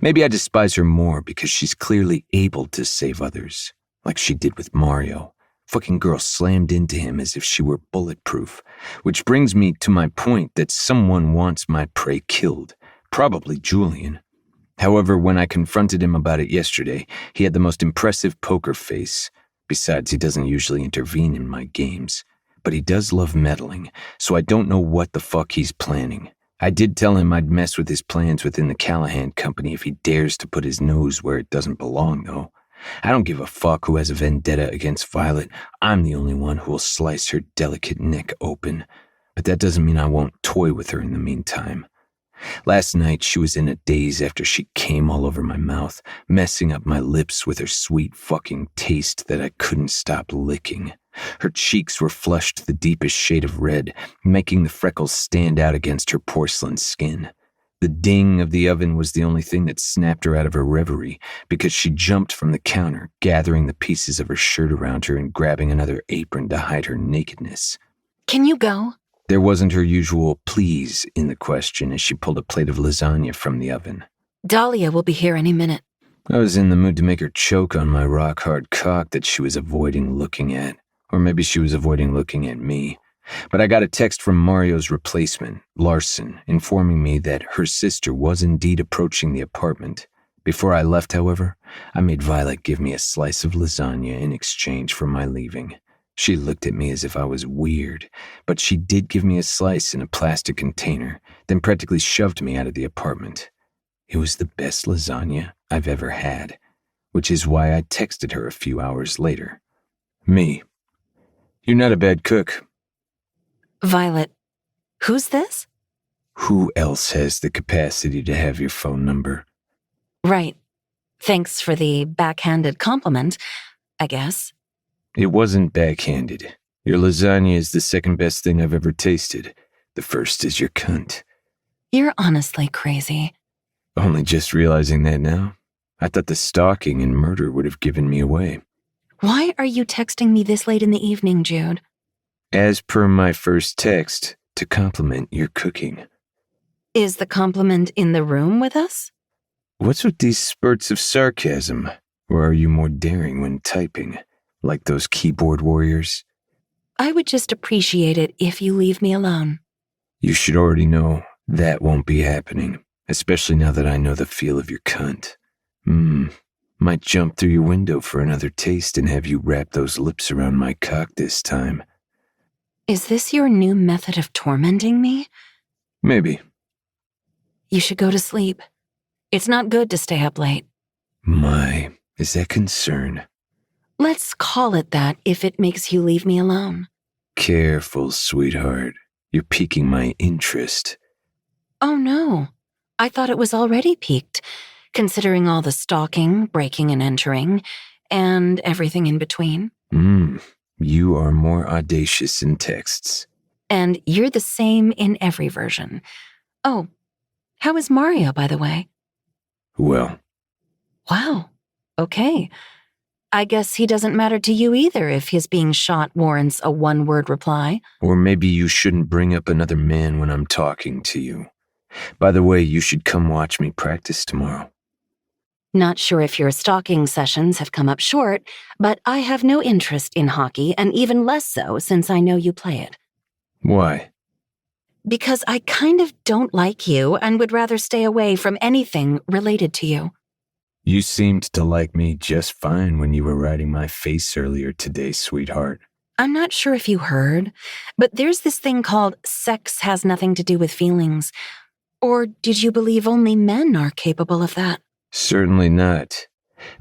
Maybe I despise her more because she's clearly able to save others, like she did with Mario. Fucking girl slammed into him as if she were bulletproof, which brings me to my point that someone wants my prey killed, probably Julian. However, when I confronted him about it yesterday, he had the most impressive poker face. Besides, he doesn't usually intervene in my games, but he does love meddling, so I don't know what the fuck he's planning. I did tell him I'd mess with his plans within the Callahan Company if he dares to put his nose where it doesn't belong, though. I don't give a fuck who has a vendetta against Violet. I'm the only one who will slice her delicate neck open. But that doesn't mean I won't toy with her in the meantime. Last night, she was in a daze after she came all over my mouth, messing up my lips with her sweet fucking taste that I couldn't stop licking. Her cheeks were flushed the deepest shade of red, making the freckles stand out against her porcelain skin. The ding of the oven was the only thing that snapped her out of her reverie, because she jumped from the counter, gathering the pieces of her shirt around her and grabbing another apron to hide her nakedness. Can you go? There wasn't her usual please in the question as she pulled a plate of lasagna from the oven. Dahlia will be here any minute. I was in the mood to make her choke on my rock-hard cock that she was avoiding looking at. Or maybe she was avoiding looking at me. But I got a text from Mario's replacement, Larson, informing me that her sister was indeed approaching the apartment. Before I left, however, I made Violet give me a slice of lasagna in exchange for my leaving. She looked at me as if I was weird, but she did give me a slice in a plastic container, then practically shoved me out of the apartment. It was the best lasagna I've ever had, which is why I texted her a few hours later. Me. You're not a bad cook. Violet, who's this? Who else has the capacity to have your phone number? Right. Thanks for the backhanded compliment, I guess. It wasn't backhanded. Your lasagna is the second best thing I've ever tasted. The first is your cunt. You're honestly crazy. Only just realizing that now? I thought the stalking and murder would have given me away. Why are you texting me this late in the evening, Jude? As per my first text, to compliment your cooking. Is the compliment in the room with us? What's with these spurts of sarcasm? Or are you more daring when typing, like those keyboard warriors? I would just appreciate it if you leave me alone. You should already know that won't be happening, especially now that I know the feel of your cunt. Might jump through your window for another taste and have you wrap those lips around my cock this time. Is this your new method of tormenting me? Maybe. You should go to sleep. It's not good to stay up late. My, is that concern? Let's call it that if it makes you leave me alone. Careful, sweetheart. You're piquing my interest. Oh no, I thought it was already piqued, considering all the stalking, breaking and entering, and everything in between. You are more audacious in texts. And you're the same in every version. Oh, how is Mario, by the way? Well. Wow, okay. I guess he doesn't matter to you either if his being shot warrants a one-word reply. Or maybe you shouldn't bring up another man when I'm talking to you. By the way, you should come watch me practice tomorrow. Not sure if your stalking sessions have come up short, but I have no interest in hockey, and even less so since I know you play it. Why? Because I kind of don't like you and would rather stay away from anything related to you. You seemed to like me just fine when you were riding my face earlier today, sweetheart. I'm not sure if you heard, but there's this thing called sex has nothing to do with feelings. Or did you believe only men are capable of that? Certainly not.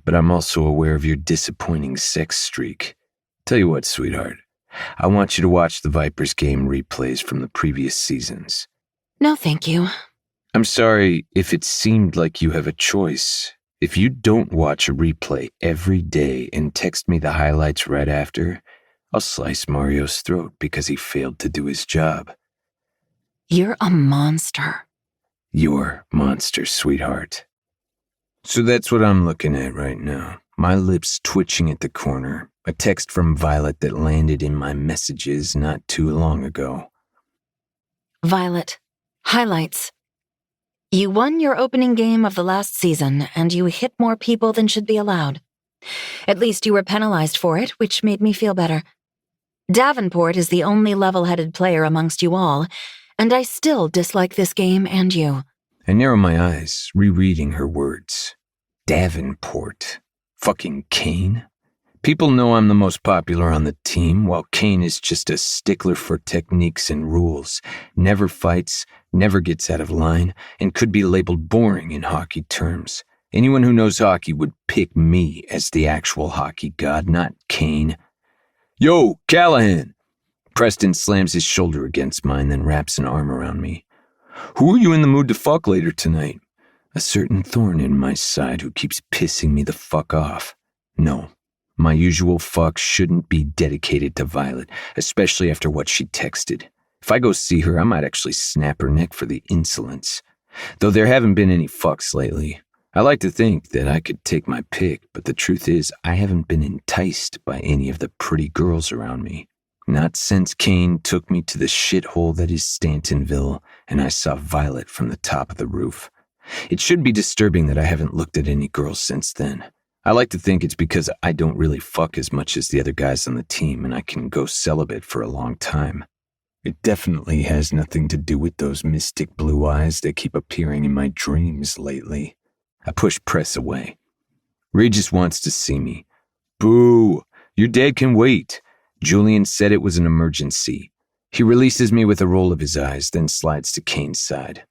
But I'm also aware of your disappointing sex streak. Tell you what, sweetheart. I want you to watch the Vipers game replays from the previous seasons. No, thank you. I'm sorry if it seemed like you have a choice. If you don't watch a replay every day and text me the highlights right after, I'll slice Mario's throat because he failed to do his job. You're a monster. Your monster, sweetheart. So that's what I'm looking at right now. My lips twitching at the corner. A text from Violet that landed in my messages not too long ago. Violet. Highlights. You won your opening game of the last season, and you hit more people than should be allowed. At least you were penalized for it, which made me feel better. Davenport is the only level-headed player amongst you all, and I still dislike this game and you. I narrow my eyes, rereading her words. Davenport. Fucking Kane? People know I'm the most popular on the team, while Kane is just a stickler for techniques and rules, never fights, never gets out of line, and could be labeled boring in hockey terms. Anyone who knows hockey would pick me as the actual hockey god, not Kane. Yo, Callahan! Preston slams his shoulder against mine, then wraps an arm around me. Who are you in the mood to fuck later tonight? A certain thorn in my side who keeps pissing me the fuck off. No. My usual fuck shouldn't be dedicated to Violet, especially after what she texted. If I go see her, I might actually snap her neck for the insolence. Though there haven't been any fucks lately. I like to think that I could take my pick, but the truth is I haven't been enticed by any of the pretty girls around me. Not since Kane took me to the shithole that is Stantonville and I saw Violet from the top of the roof. It should be disturbing that I haven't looked at any girls since then. I like to think it's because I don't really fuck as much as the other guys on the team and I can go celibate for a long time. It definitely has nothing to do with those mystic blue eyes that keep appearing in my dreams lately. I push Press away. Regis wants to see me. Boo! Your dad can wait. Julian said it was an emergency. He releases me with a roll of his eyes, then slides to Kane's side.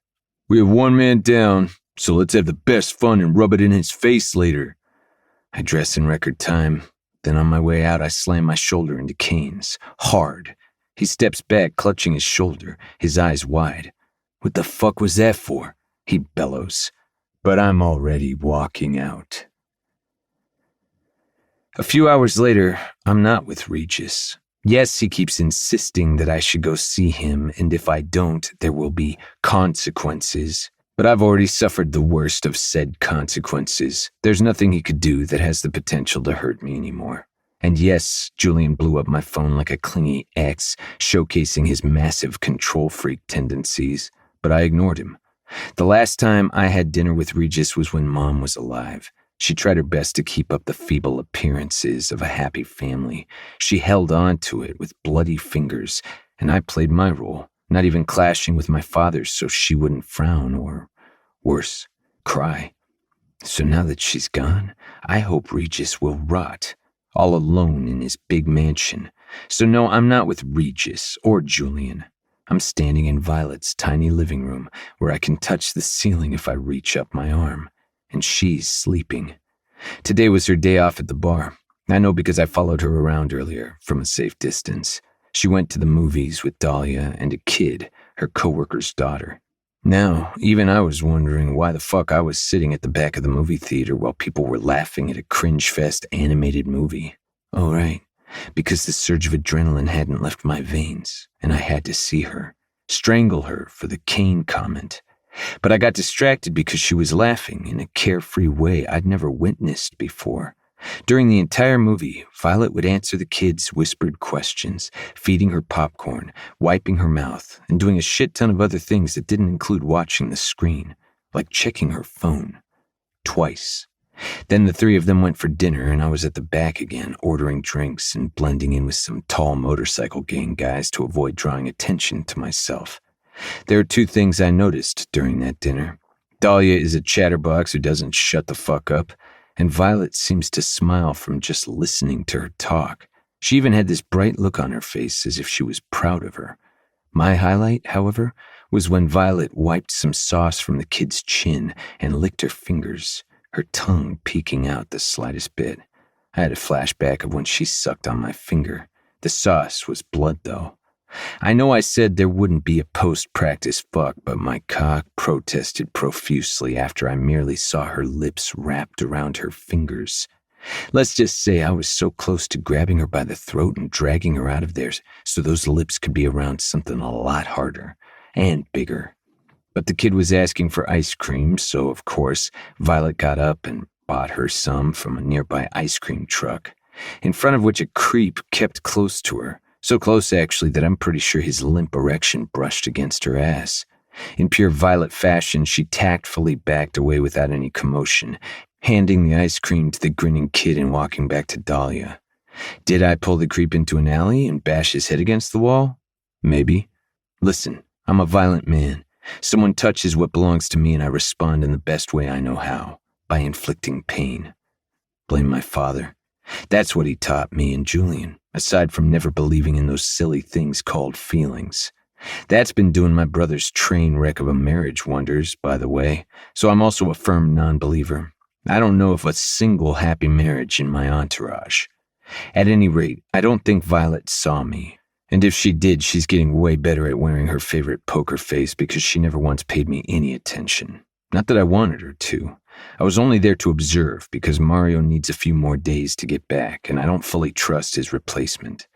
We have one man down, so let's have the best fun and rub it in his face later. I dress in record time. Then on my way out, I slam my shoulder into Kane's. Hard. He steps back, clutching his shoulder, his eyes wide. What the fuck was that for? He bellows. But I'm already walking out. A few hours later, I'm not with Regis. Yes, he keeps insisting that I should go see him, and if I don't, there will be consequences. But I've already suffered the worst of said consequences. There's nothing he could do that has the potential to hurt me anymore. And yes, Julian blew up my phone like a clingy ex, showcasing his massive control freak tendencies, but I ignored him. The last time I had dinner with Regis was when Mom was alive. She tried her best to keep up the feeble appearances of a happy family. She held on to it with bloody fingers, and I played my role, not even clashing with my father's so she wouldn't frown or, worse, cry. So now that she's gone, I hope Regis will rot, all alone in his big mansion. So no, I'm not with Regis or Julian. I'm standing in Violet's tiny living room where I can touch the ceiling if I reach up my arm. And she's sleeping. Today was her day off at the bar. I know because I followed her around earlier from a safe distance. She went to the movies with Dahlia and a kid, her coworker's daughter. Now, even I was wondering why the fuck I was sitting at the back of the movie theater while people were laughing at a cringe-fest animated movie. Oh, right, because the surge of adrenaline hadn't left my veins, and I had to see her, strangle her for the Kane comment. But I got distracted because she was laughing in a carefree way I'd never witnessed before. During the entire movie, Violet would answer the kids' whispered questions, feeding her popcorn, wiping her mouth, and doing a shit ton of other things that didn't include watching the screen, like checking her phone. Twice. Then the three of them went for dinner, and I was at the back again, ordering drinks and blending in with some tall motorcycle gang guys to avoid drawing attention to myself. There are two things I noticed during that dinner. Dahlia is a chatterbox who doesn't shut the fuck up, and Violet seems to smile from just listening to her talk. She even had this bright look on her face as if she was proud of her. My highlight, however, was when Violet wiped some sauce from the kid's chin and licked her fingers, her tongue peeking out the slightest bit. I had a flashback of when she sucked on my finger. The sauce was blood, though. I know I said there wouldn't be a post-practice fuck, but my cock protested profusely after I merely saw her lips wrapped around her fingers. Let's just say I was so close to grabbing her by the throat and dragging her out of there so those lips could be around something a lot harder and bigger. But the kid was asking for ice cream, so of course, Violet got up and bought her some from a nearby ice cream truck, in front of which a creep kept close to her. So close, actually, that I'm pretty sure his limp erection brushed against her ass. In pure Violet fashion, she tactfully backed away without any commotion, handing the ice cream to the grinning kid and walking back to Dahlia. Did I pull the creep into an alley and bash his head against the wall? Maybe. Listen, I'm a violent man. Someone touches what belongs to me and I respond in the best way I know how, by inflicting pain. Blame my father. That's what he taught me and Julian, aside from never believing in those silly things called feelings. That's been doing my brother's train wreck of a marriage wonders, by the way, so I'm also a firm non-believer. I don't know of a single happy marriage in my entourage. At any rate, I don't think Violet saw me. And if she did, she's getting way better at wearing her favorite poker face because she never once paid me any attention. Not that I wanted her to. I was only there to observe because Mario needs a few more days to get back, and I don't fully trust his replacement.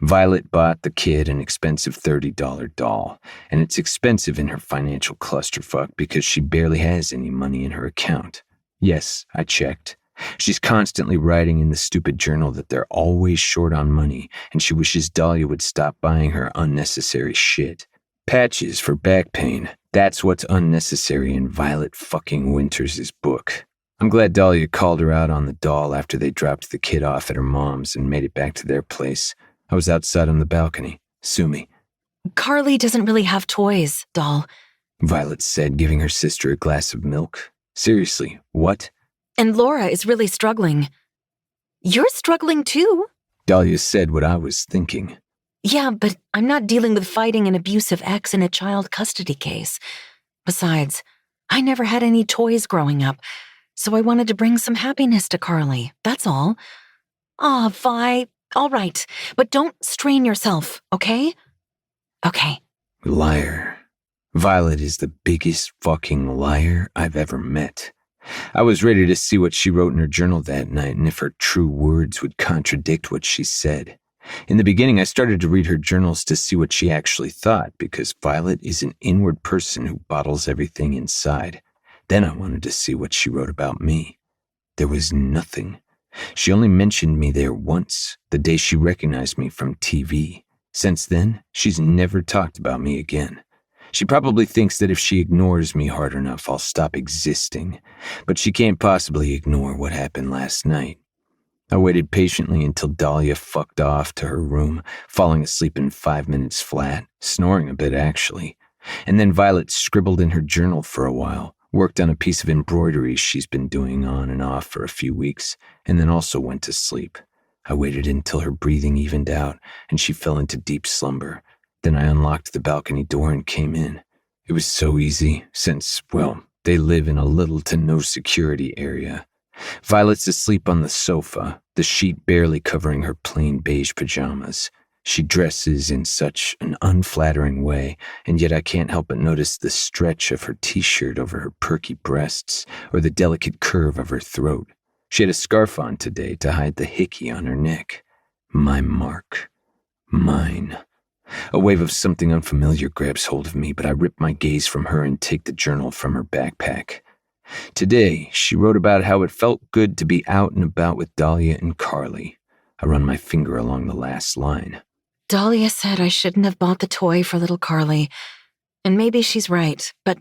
Violet bought the kid an expensive $30 doll, and it's expensive in her financial clusterfuck because she barely has any money in her account. Yes, I checked. She's constantly writing in the stupid journal that they're always short on money, and she wishes Dahlia would stop buying her unnecessary shit. Patches for back pain. That's what's unnecessary in Violet fucking Winters' book. I'm glad Dahlia called her out on the doll after they dropped the kid off at her mom's and made it back to their place. I was outside on the balcony. Sue me. Carly doesn't really have toys, doll. Violet said, giving her sister a glass of milk. Seriously, what? And Laura is really struggling. You're struggling too. Dahlia said what I was thinking. Yeah, but I'm not dealing with fighting an abusive ex in a child custody case. Besides, I never had any toys growing up, so I wanted to bring some happiness to Carly, that's all. Aw, Vi, all right, but don't strain yourself, okay? Okay. Liar. Violet is the biggest fucking liar I've ever met. I was ready to see what she wrote in her journal that night and if her true words would contradict what she said. In the beginning, I started to read her journals to see what she actually thought, because Violet is an inward person who bottles everything inside. Then I wanted to see what she wrote about me. There was nothing. She only mentioned me there once, the day she recognized me from TV. Since then, she's never talked about me again. She probably thinks that if she ignores me hard enough, I'll stop existing. But she can't possibly ignore what happened last night. I waited patiently until Dahlia fucked off to her room, falling asleep in 5 minutes flat, snoring a bit actually. And then Violet scribbled in her journal for a while, worked on a piece of embroidery she's been doing on and off for a few weeks, and then also went to sleep. I waited until her breathing evened out and she fell into deep slumber. Then I unlocked the balcony door and came in. It was so easy since, well, they live in a little to no security area. Violet's asleep on the sofa, the sheet barely covering her plain beige pajamas. She dresses in such an unflattering way, and yet I can't help but notice the stretch of her t-shirt over her perky breasts or the delicate curve of her throat. She had a scarf on today to hide the hickey on her neck. My mark. Mine. A wave of something unfamiliar grabs hold of me, but I rip my gaze from her and take the journal from her backpack. Today, she wrote about how it felt good to be out and about with Dahlia and Carly. I run my finger along the last line. Dahlia said I shouldn't have bought the toy for little Carly. And maybe she's right, but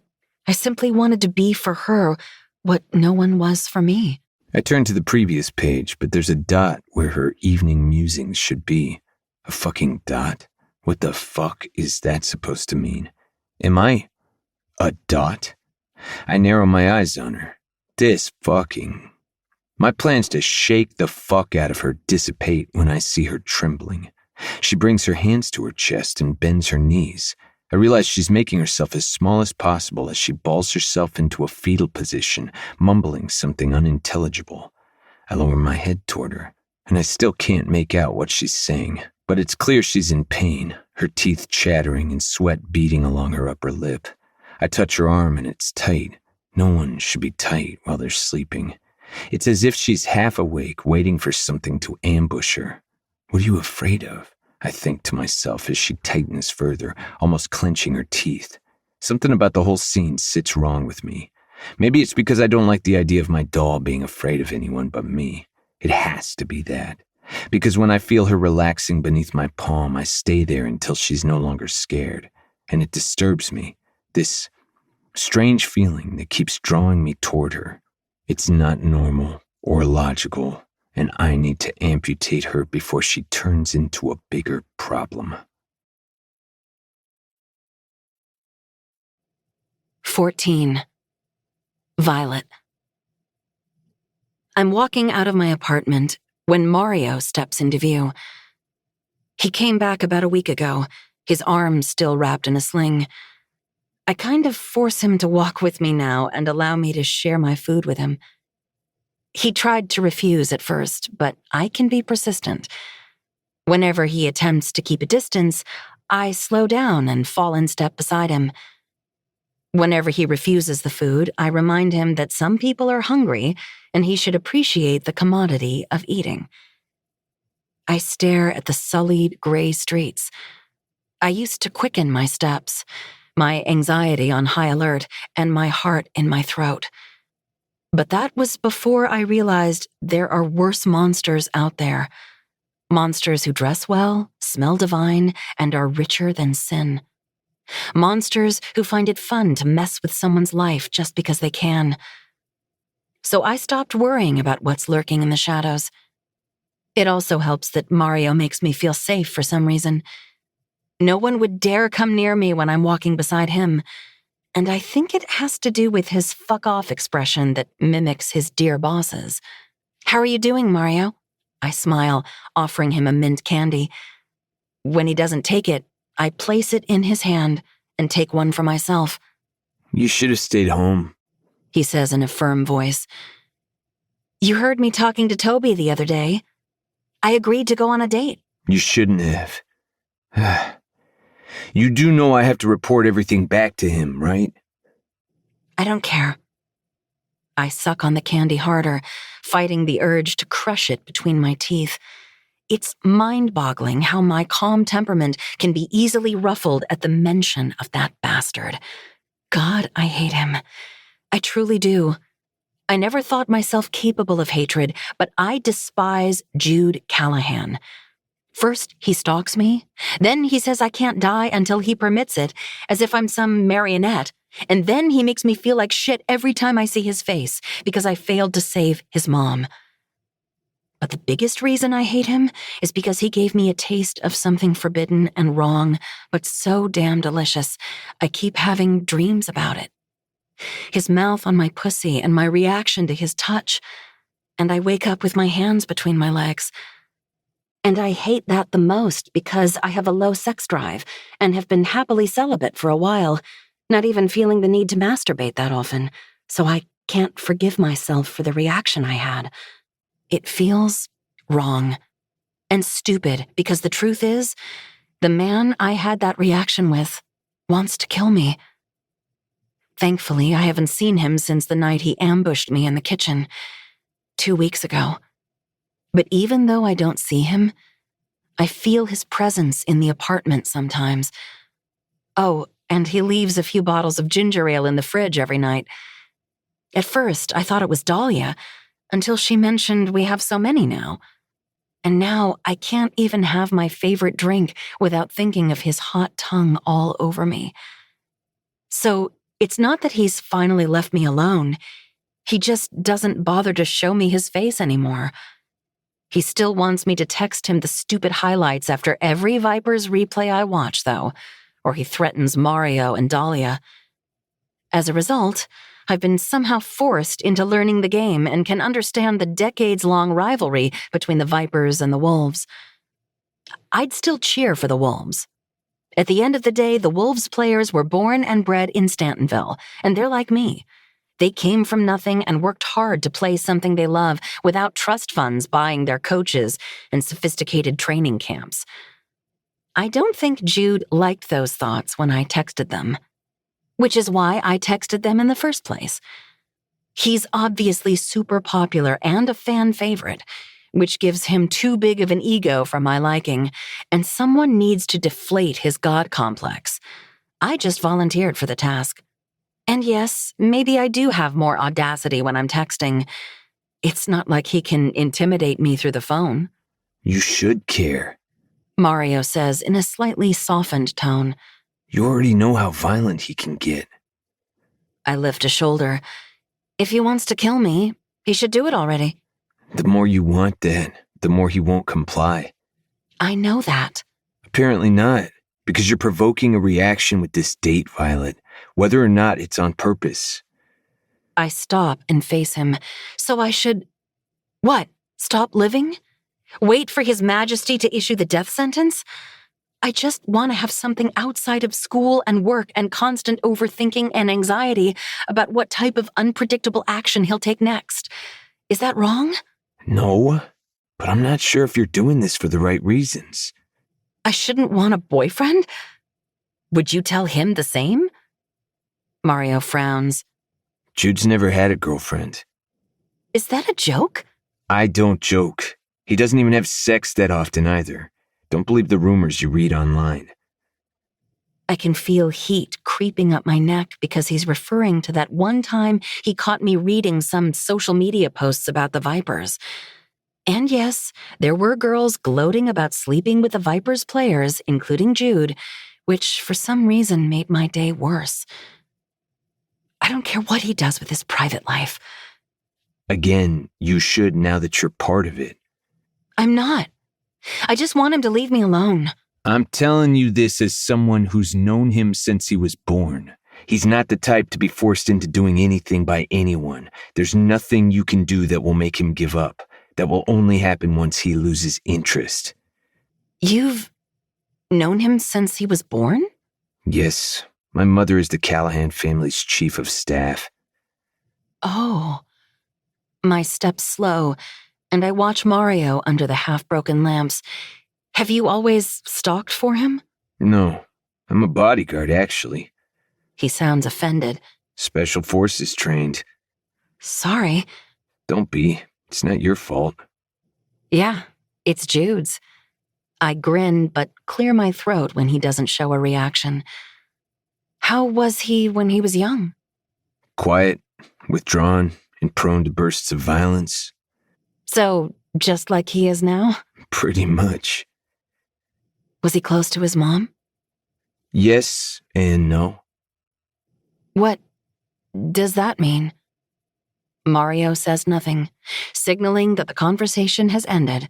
I simply wanted to be for her what no one was for me. I turn to the previous page, but there's a dot where her evening musings should be. A fucking dot? What the fuck is that supposed to mean? Am I a dot? I narrow my eyes on her. This fucking... My plans to shake the fuck out of her dissipate when I see her trembling. She brings her hands to her chest and bends her knees. I realize she's making herself as small as possible as she balls herself into a fetal position, mumbling something unintelligible. I lower my head toward her, and I still can't make out what she's saying. But it's clear she's in pain, her teeth chattering and sweat beading along her upper lip. I touch her arm and it's tight. No one should be tight while they're sleeping. It's as if she's half awake, waiting for something to ambush her. What are you afraid of? I think to myself as she tightens further, almost clenching her teeth. Something about the whole scene sits wrong with me. Maybe it's because I don't like the idea of my doll being afraid of anyone but me. It has to be that. Because when I feel her relaxing beneath my palm, I stay there until she's no longer scared. And it disturbs me. This strange feeling that keeps drawing me toward her. It's not normal or logical, and I need to amputate her before she turns into a bigger problem. 14. Violet. I'm walking out of my apartment when Mario steps into view. He came back about a week ago, his arms still wrapped in a sling. I kind of force him to walk with me now and allow me to share my food with him. He tried to refuse at first, but I can be persistent. Whenever he attempts to keep a distance, I slow down and fall in step beside him. Whenever he refuses the food, I remind him that some people are hungry and he should appreciate the commodity of eating. I stare at the sullied, gray streets. I used to quicken my steps, my anxiety on high alert, and my heart in my throat. But that was before I realized there are worse monsters out there. Monsters who dress well, smell divine, and are richer than sin. Monsters who find it fun to mess with someone's life just because they can. So I stopped worrying about what's lurking in the shadows. It also helps that Mario makes me feel safe for some reason. No one would dare come near me when I'm walking beside him, and I think it has to do with his fuck off expression that mimics his dear bosses. How are you doing, Mario? I smile, offering him a mint candy. When he doesn't take it, I place it in his hand and take one for myself. You should have stayed home, he says in a firm voice. You heard me talking to Toby the other day. I agreed to go on a date. You shouldn't have. You do know I have to report everything back to him, right? I don't care. I suck on the candy harder, fighting the urge to crush it between my teeth. It's mind-boggling how my calm temperament can be easily ruffled at the mention of that bastard. God, I hate him. I truly do. I never thought myself capable of hatred, but I despise Jude Callahan. First, he stalks me. Then he says I can't die until he permits it, as if I'm some marionette. And then he makes me feel like shit every time I see his face, because I failed to save his mom. But the biggest reason I hate him is because he gave me a taste of something forbidden and wrong, but so damn delicious. I keep having dreams about it. His mouth on my pussy and my reaction to his touch. And I wake up with my hands between my legs. And I hate that the most because I have a low sex drive and have been happily celibate for a while, not even feeling the need to masturbate that often, so I can't forgive myself for the reaction I had. It feels wrong and stupid because the truth is, the man I had that reaction with wants to kill me. Thankfully, I haven't seen him since the night he ambushed me in the kitchen 2 weeks ago. But even though I don't see him, I feel his presence in the apartment sometimes. Oh, and he leaves a few bottles of ginger ale in the fridge every night. At first, I thought it was Dahlia, until she mentioned we have so many now. And now I can't even have my favorite drink without thinking of his hot tongue all over me. So it's not that he's finally left me alone. He just doesn't bother to show me his face anymore. He still wants me to text him the stupid highlights after every Vipers replay I watch, though, or he threatens Mario and Dahlia. As a result, I've been somehow forced into learning the game and can understand the decades-long rivalry between the Vipers and the Wolves. I'd still cheer for the Wolves. At the end of the day, the Wolves players were born and bred in Stantonville, and they're like me. They came from nothing and worked hard to play something they love without trust funds buying their coaches and sophisticated training camps. I don't think Jude liked those thoughts when I texted them, which is why I texted them in the first place. He's obviously super popular and a fan favorite, which gives him too big of an ego for my liking, and someone needs to deflate his god complex. I just volunteered for the task. And yes, maybe I do have more audacity when I'm texting. It's not like he can intimidate me through the phone. You should care. Mario says in a slightly softened tone. You already know how violent he can get. I lift a shoulder. If he wants to kill me, he should do it already. The more you want that, the more he won't comply. I know that. Apparently not, because you're provoking a reaction with this date, Violet, whether or not it's on purpose. I stop and face him. So I should... What? Stop living? Wait for His Majesty to issue the death sentence? I just want to have something outside of school and work and constant overthinking and anxiety about what type of unpredictable action he'll take next. Is that wrong? No, but I'm not sure if you're doing this for the right reasons. I shouldn't want a boyfriend? Would you tell him the same? Mario frowns. Jude's never had a girlfriend. Is that a joke? I don't joke. He doesn't even have sex that often either. Don't believe the rumors you read online. I can feel heat creeping up my neck because he's referring to that one time he caught me reading some social media posts about the Vipers. And yes, there were girls gloating about sleeping with the Vipers players, including Jude, which for some reason made my day worse. I don't care what he does with his private life. Again, you should now that you're part of it. I'm not. I just want him to leave me alone. I'm telling you this as someone who's known him since he was born. He's not the type to be forced into doing anything by anyone. There's nothing you can do that will make him give up. That will only happen once he loses interest. You've known him since he was born? Yes, my mother is the Callahan family's chief of staff. Oh. My steps slow, and I watch Mario under the half-broken lamps. Have you always stalked for him? No, I'm a bodyguard, actually. He sounds offended. Special forces trained. Sorry. Don't be. It's not your fault. Yeah, it's Jude's. I grin, but clear my throat when he doesn't show a reaction. How was he when he was young? Quiet, withdrawn, and prone to bursts of violence. So, just like he is now? Pretty much. Was he close to his mom? Yes and no. What does that mean? Mario says nothing, signaling that the conversation has ended,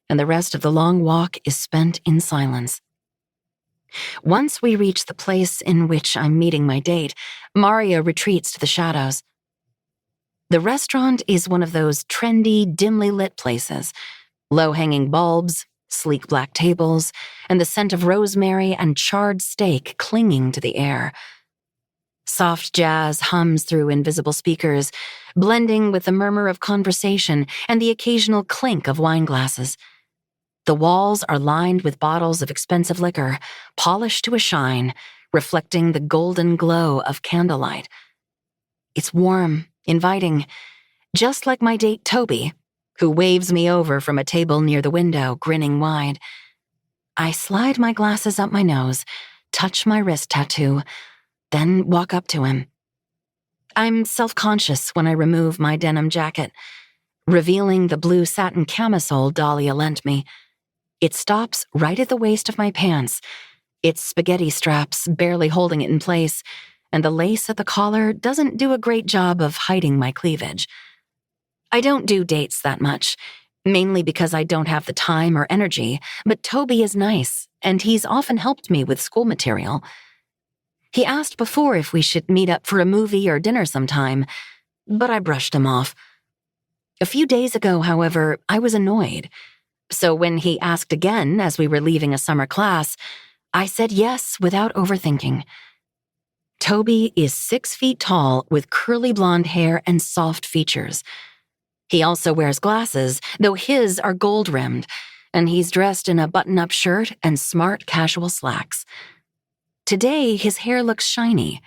and the rest of the long walk is spent in silence. Once we reach the place in which I'm meeting my date, Mario retreats to the shadows. The restaurant is one of those trendy, dimly lit places. Low-hanging bulbs, sleek black tables, and the scent of rosemary and charred steak clinging to the air. Soft jazz hums through invisible speakers, blending with the murmur of conversation and the occasional clink of wine glasses. The walls are lined with bottles of expensive liquor, polished to a shine, reflecting the golden glow of candlelight. It's warm, inviting, just like my date Toby, who waves me over from a table near the window, grinning wide. I slide my glasses up my nose, touch my wrist tattoo, then walk up to him. I'm self-conscious when I remove my denim jacket, revealing the blue satin camisole Dahlia lent me. It stops right at the waist of my pants, its spaghetti straps barely holding it in place, and the lace at the collar doesn't do a great job of hiding my cleavage. I don't do dates that much, mainly because I don't have the time or energy, but Toby is nice, and he's often helped me with school material. He asked before if we should meet up for a movie or dinner sometime, but I brushed him off. A few days ago, however, I was annoyed. So when he asked again as we were leaving a summer class, I said yes without overthinking. Toby is 6 feet tall with curly blonde hair and soft features. He also wears glasses, though his are gold-rimmed, and he's dressed in a button-up shirt and smart casual slacks. Today, his hair looks shiny,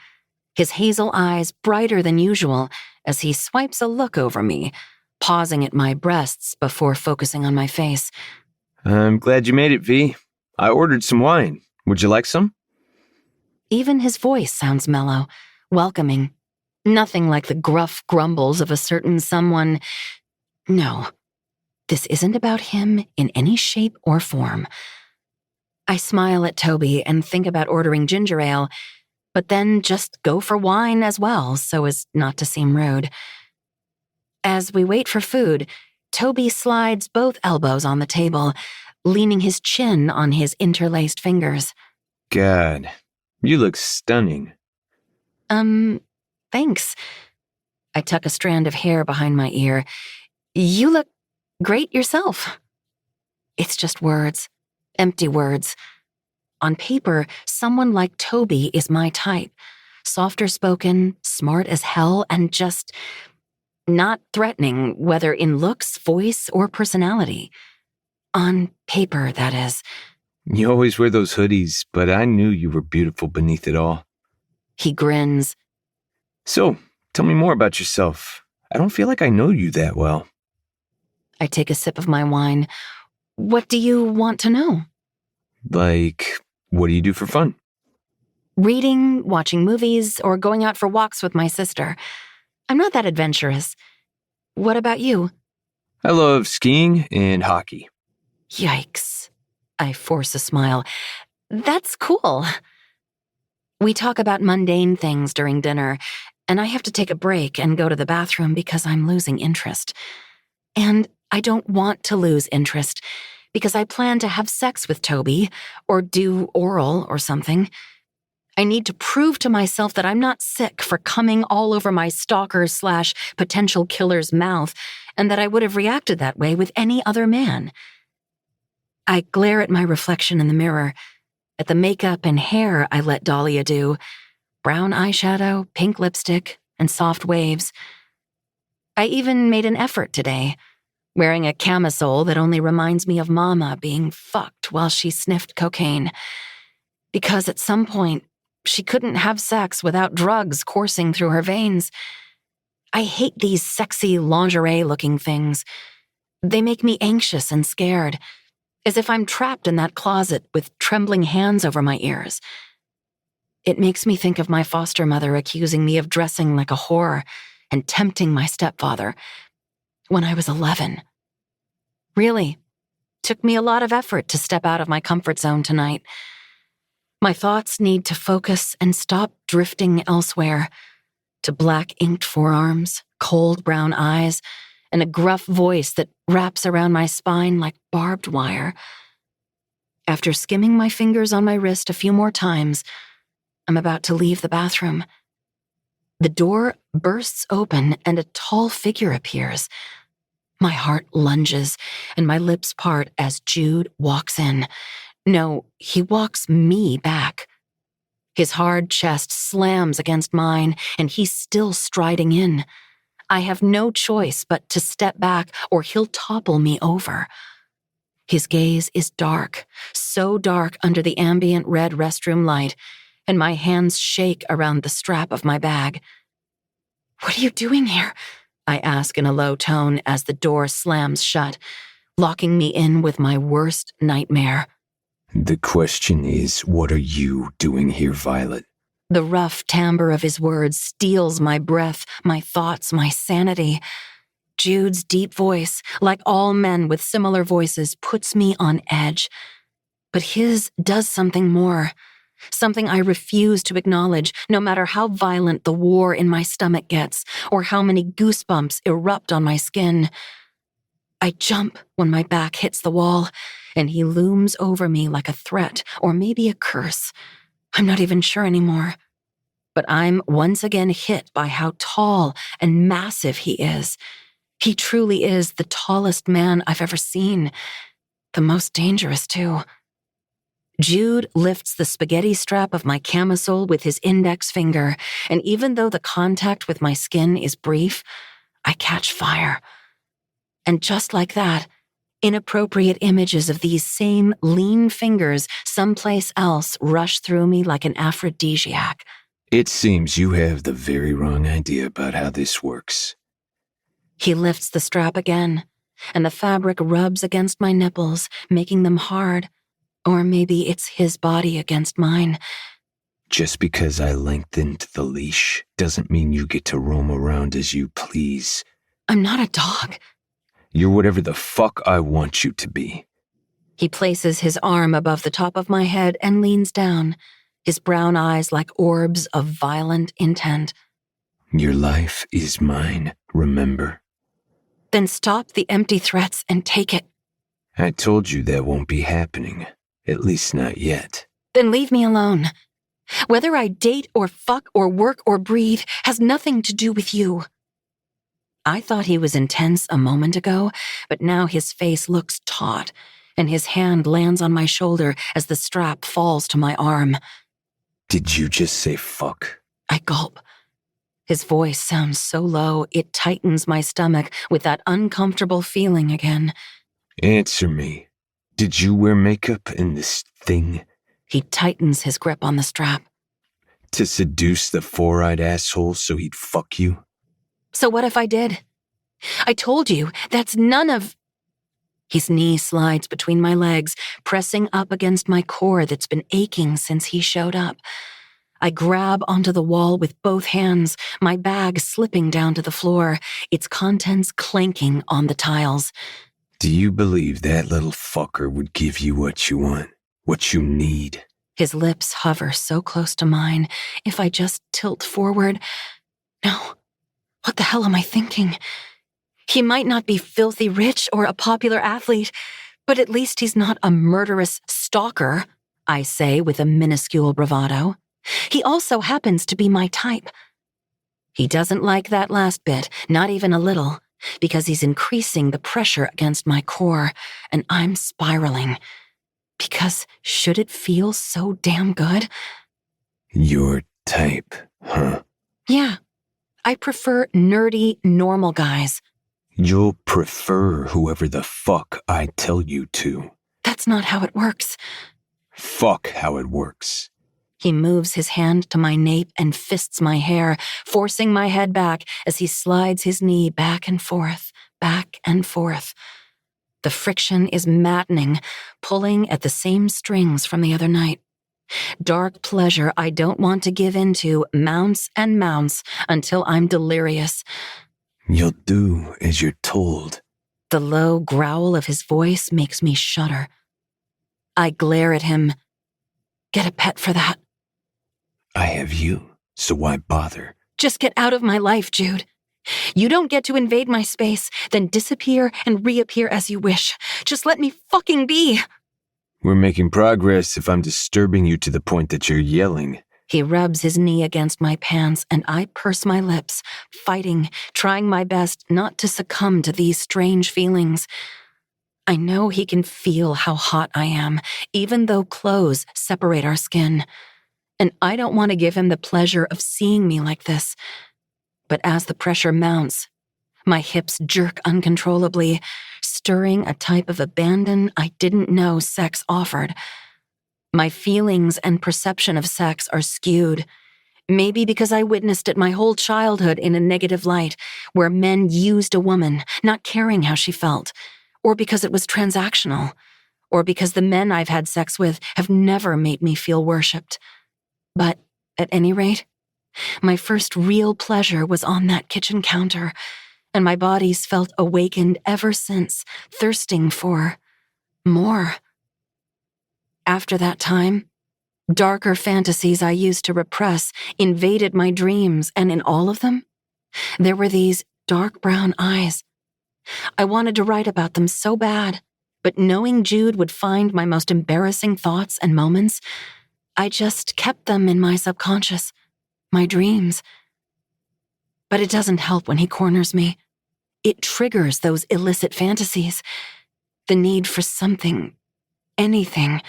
his hazel eyes brighter than usual as he swipes a look over me, pausing at my breasts before focusing on my face. I'm glad you made it, V. I ordered some wine. Would you like some? Even his voice sounds mellow, welcoming. Nothing like the gruff grumbles of a certain someone. No, this isn't about him in any shape or form. I smile at Toby and think about ordering ginger ale, but then just go for wine as well so as not to seem rude. As we wait for food, Toby slides both elbows on the table, leaning his chin on his interlaced fingers. God, you look stunning. Thanks. I tuck a strand of hair behind my ear. You look great yourself. It's just words. Empty words. On paper, someone like Toby is my type. Softer spoken, smart as hell, and just not threatening, whether in looks, voice, or personality. On paper, that is. You always wear those hoodies, but I knew you were beautiful beneath it all. He grins. So, tell me more about yourself. I don't feel like I know you that well. I take a sip of my wine. What do you want to know? Like, what do you do for fun? Reading, watching movies, or going out for walks with my sister. I'm not that adventurous. What about you? I love skiing and hockey. Yikes. I force a smile. That's cool. We talk about mundane things during dinner, and I have to take a break and go to the bathroom because I'm losing interest. And I don't want to lose interest because I plan to have sex with Toby or do oral or something. I need to prove to myself that I'm not sick for coming all over my stalker/potential killer's mouth and that I would have reacted that way with any other man. I glare at my reflection in the mirror, at the makeup and hair I let Dahlia do, brown eyeshadow, pink lipstick, and soft waves. I even made an effort today, wearing a camisole that only reminds me of Mama being fucked while she sniffed cocaine. Because at some point, she couldn't have sex without drugs coursing through her veins. I hate these sexy lingerie-looking things. They make me anxious and scared, as if I'm trapped in that closet with trembling hands over my ears. It makes me think of my foster mother accusing me of dressing like a whore and tempting my stepfather when I was 11. Really, took me a lot of effort to step out of my comfort zone tonight. My thoughts need to focus and stop drifting elsewhere, to black-inked forearms, cold brown eyes, and a gruff voice that wraps around my spine like barbed wire. After skimming my fingers on my wrist a few more times, I'm about to leave the bathroom. The door bursts open and a tall figure appears. My heart lunges and my lips part as Jude walks in. No, he walks me back. His hard chest slams against mine, and he's still striding in. I have no choice but to step back, or he'll topple me over. His gaze is dark, so dark under the ambient red restroom light, and my hands shake around the strap of my bag. "What are you doing here?" I ask in a low tone as the door slams shut, locking me in with my worst nightmare. The question is, what are you doing here, Violet? The rough timbre of his words steals my breath, my thoughts, my sanity. Jude's deep voice, like all men with similar voices, puts me on edge. But his does something more, something I refuse to acknowledge, no matter how violent the war in my stomach gets, or how many goosebumps erupt on my skin. I jump when my back hits the wall, and he looms over me like a threat, or maybe a curse. I'm not even sure anymore. But I'm once again hit by how tall and massive he is. He truly is the tallest man I've ever seen. The most dangerous, too. Jude lifts the spaghetti strap of my camisole with his index finger, and even though the contact with my skin is brief, I catch fire. And just like that, inappropriate images of these same lean fingers someplace else rush through me like an aphrodisiac. It seems you have the very wrong idea about how this works. He lifts the strap again, and the fabric rubs against my nipples, making them hard. Or maybe it's his body against mine. Just because I lengthened the leash doesn't mean you get to roam around as you please. I'm not a dog. You're whatever the fuck I want you to be. He places his arm above the top of my head and leans down, his brown eyes like orbs of violent intent. Your life is mine, remember? Then stop the empty threats and take it. I told you that won't be happening. At least not yet. Then leave me alone. Whether I date or fuck or work or breathe has nothing to do with you. I thought he was intense a moment ago, but now his face looks taut, and his hand lands on my shoulder as the strap falls to my arm. Did you just say fuck? I gulp. His voice sounds so low, it tightens my stomach with that uncomfortable feeling again. Answer me. Did you wear makeup in this thing? He tightens his grip on the strap. To seduce the four-eyed asshole so he'd fuck you? So what if I did? I told you, that's none of... His knee slides between my legs, pressing up against my core that's been aching since he showed up. I grab onto the wall with both hands, my bag slipping down to the floor, its contents clanking on the tiles. Do you believe that little fucker would give you what you want, what you need? His lips hover so close to mine. If I just tilt forward... No. What the hell am I thinking? He might not be filthy rich or a popular athlete, but at least he's not a murderous stalker, I say with a minuscule bravado. He also happens to be my type. He doesn't like that last bit, not even a little, because he's increasing the pressure against my core, and I'm spiraling. Because should it feel so damn good? Your type, huh? Yeah. I prefer nerdy, normal guys. You'll prefer whoever the fuck I tell you to. That's not how it works. Fuck how it works. He moves his hand to my nape and fists my hair, forcing my head back as he slides his knee back and forth, back and forth. The friction is maddening, pulling at the same strings from the other night. Dark pleasure I don't want to give into mounts and mounts until I'm delirious. You'll do as you're told. The low growl of his voice makes me shudder. I glare at him. Get a pet for that. I have you, so why bother? Just get out of my life, Jude. You don't get to invade my space, then disappear and reappear as you wish. Just let me fucking be. We're making progress if I'm disturbing you to the point that you're yelling. He rubs his knee against my pants, and I purse my lips, fighting, trying my best not to succumb to these strange feelings. I know he can feel how hot I am, even though clothes separate our skin. And I don't want to give him the pleasure of seeing me like this. But as the pressure mounts, my hips jerk uncontrollably, stirring a type of abandon I didn't know sex offered. My feelings and perception of sex are skewed. Maybe because I witnessed it my whole childhood in a negative light, where men used a woman, not caring how she felt, or because it was transactional, or because the men I've had sex with have never made me feel worshipped. But at any rate, my first real pleasure was on that kitchen counter, and my body's felt awakened ever since, thirsting for more. After that time, darker fantasies I used to repress invaded my dreams, and in all of them, there were these dark brown eyes. I wanted to write about them so bad, but knowing Jude would find my most embarrassing thoughts and moments, I just kept them in my subconscious, my dreams. But it doesn't help when he corners me. It triggers those illicit fantasies, the need for something, anything.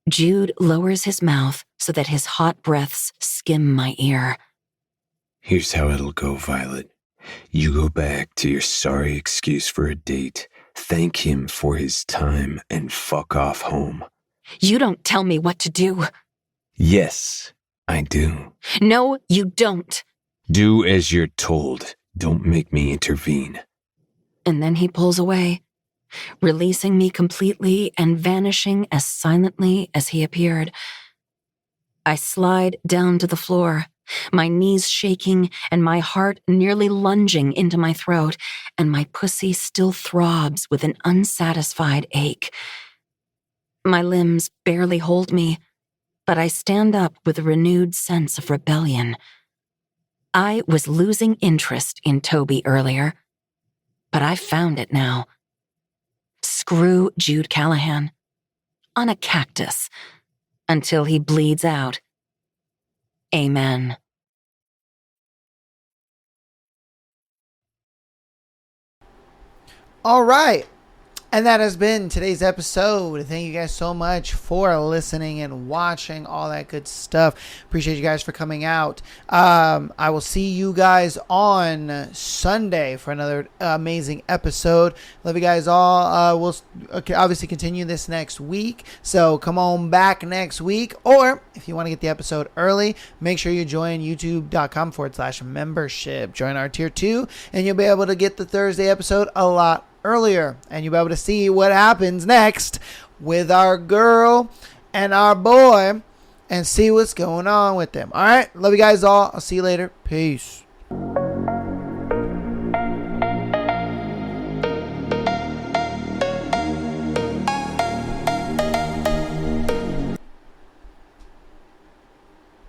Jude lowers his mouth so that his hot breaths skim my ear. Here's how it'll go, Violet. You go back to your sorry excuse for a date, thank him for his time, and fuck off home. You don't tell me what to do. Yes, I do. No, you don't. Do as you're told. Don't make me intervene. And then he pulls away, releasing me completely and vanishing as silently as he appeared. I slide down to the floor, my knees shaking and my heart nearly lunging into my throat, and my pussy still throbs with an unsatisfied ache. My limbs barely hold me, but I stand up with a renewed sense of rebellion. I was losing interest in Toby earlier, but I found it now. Screw Jude Callahan. On a cactus. Until he bleeds out. Amen. All right. And that has been today's episode. Thank you guys so much for listening and watching, all that good stuff. Appreciate you guys for coming out. I will see you guys on Sunday for another amazing episode. Love you guys all. We'll obviously continue this next week. So come on back next week. Or if you want to get the episode early, make sure you join youtube.com/membership. Join our tier 2 and you'll be able to get the Thursday episode a lot earlier, and you'll be able to see what happens next with our girl and our boy and see what's going on with them. All right, love you guys all. I'll see you later. Peace.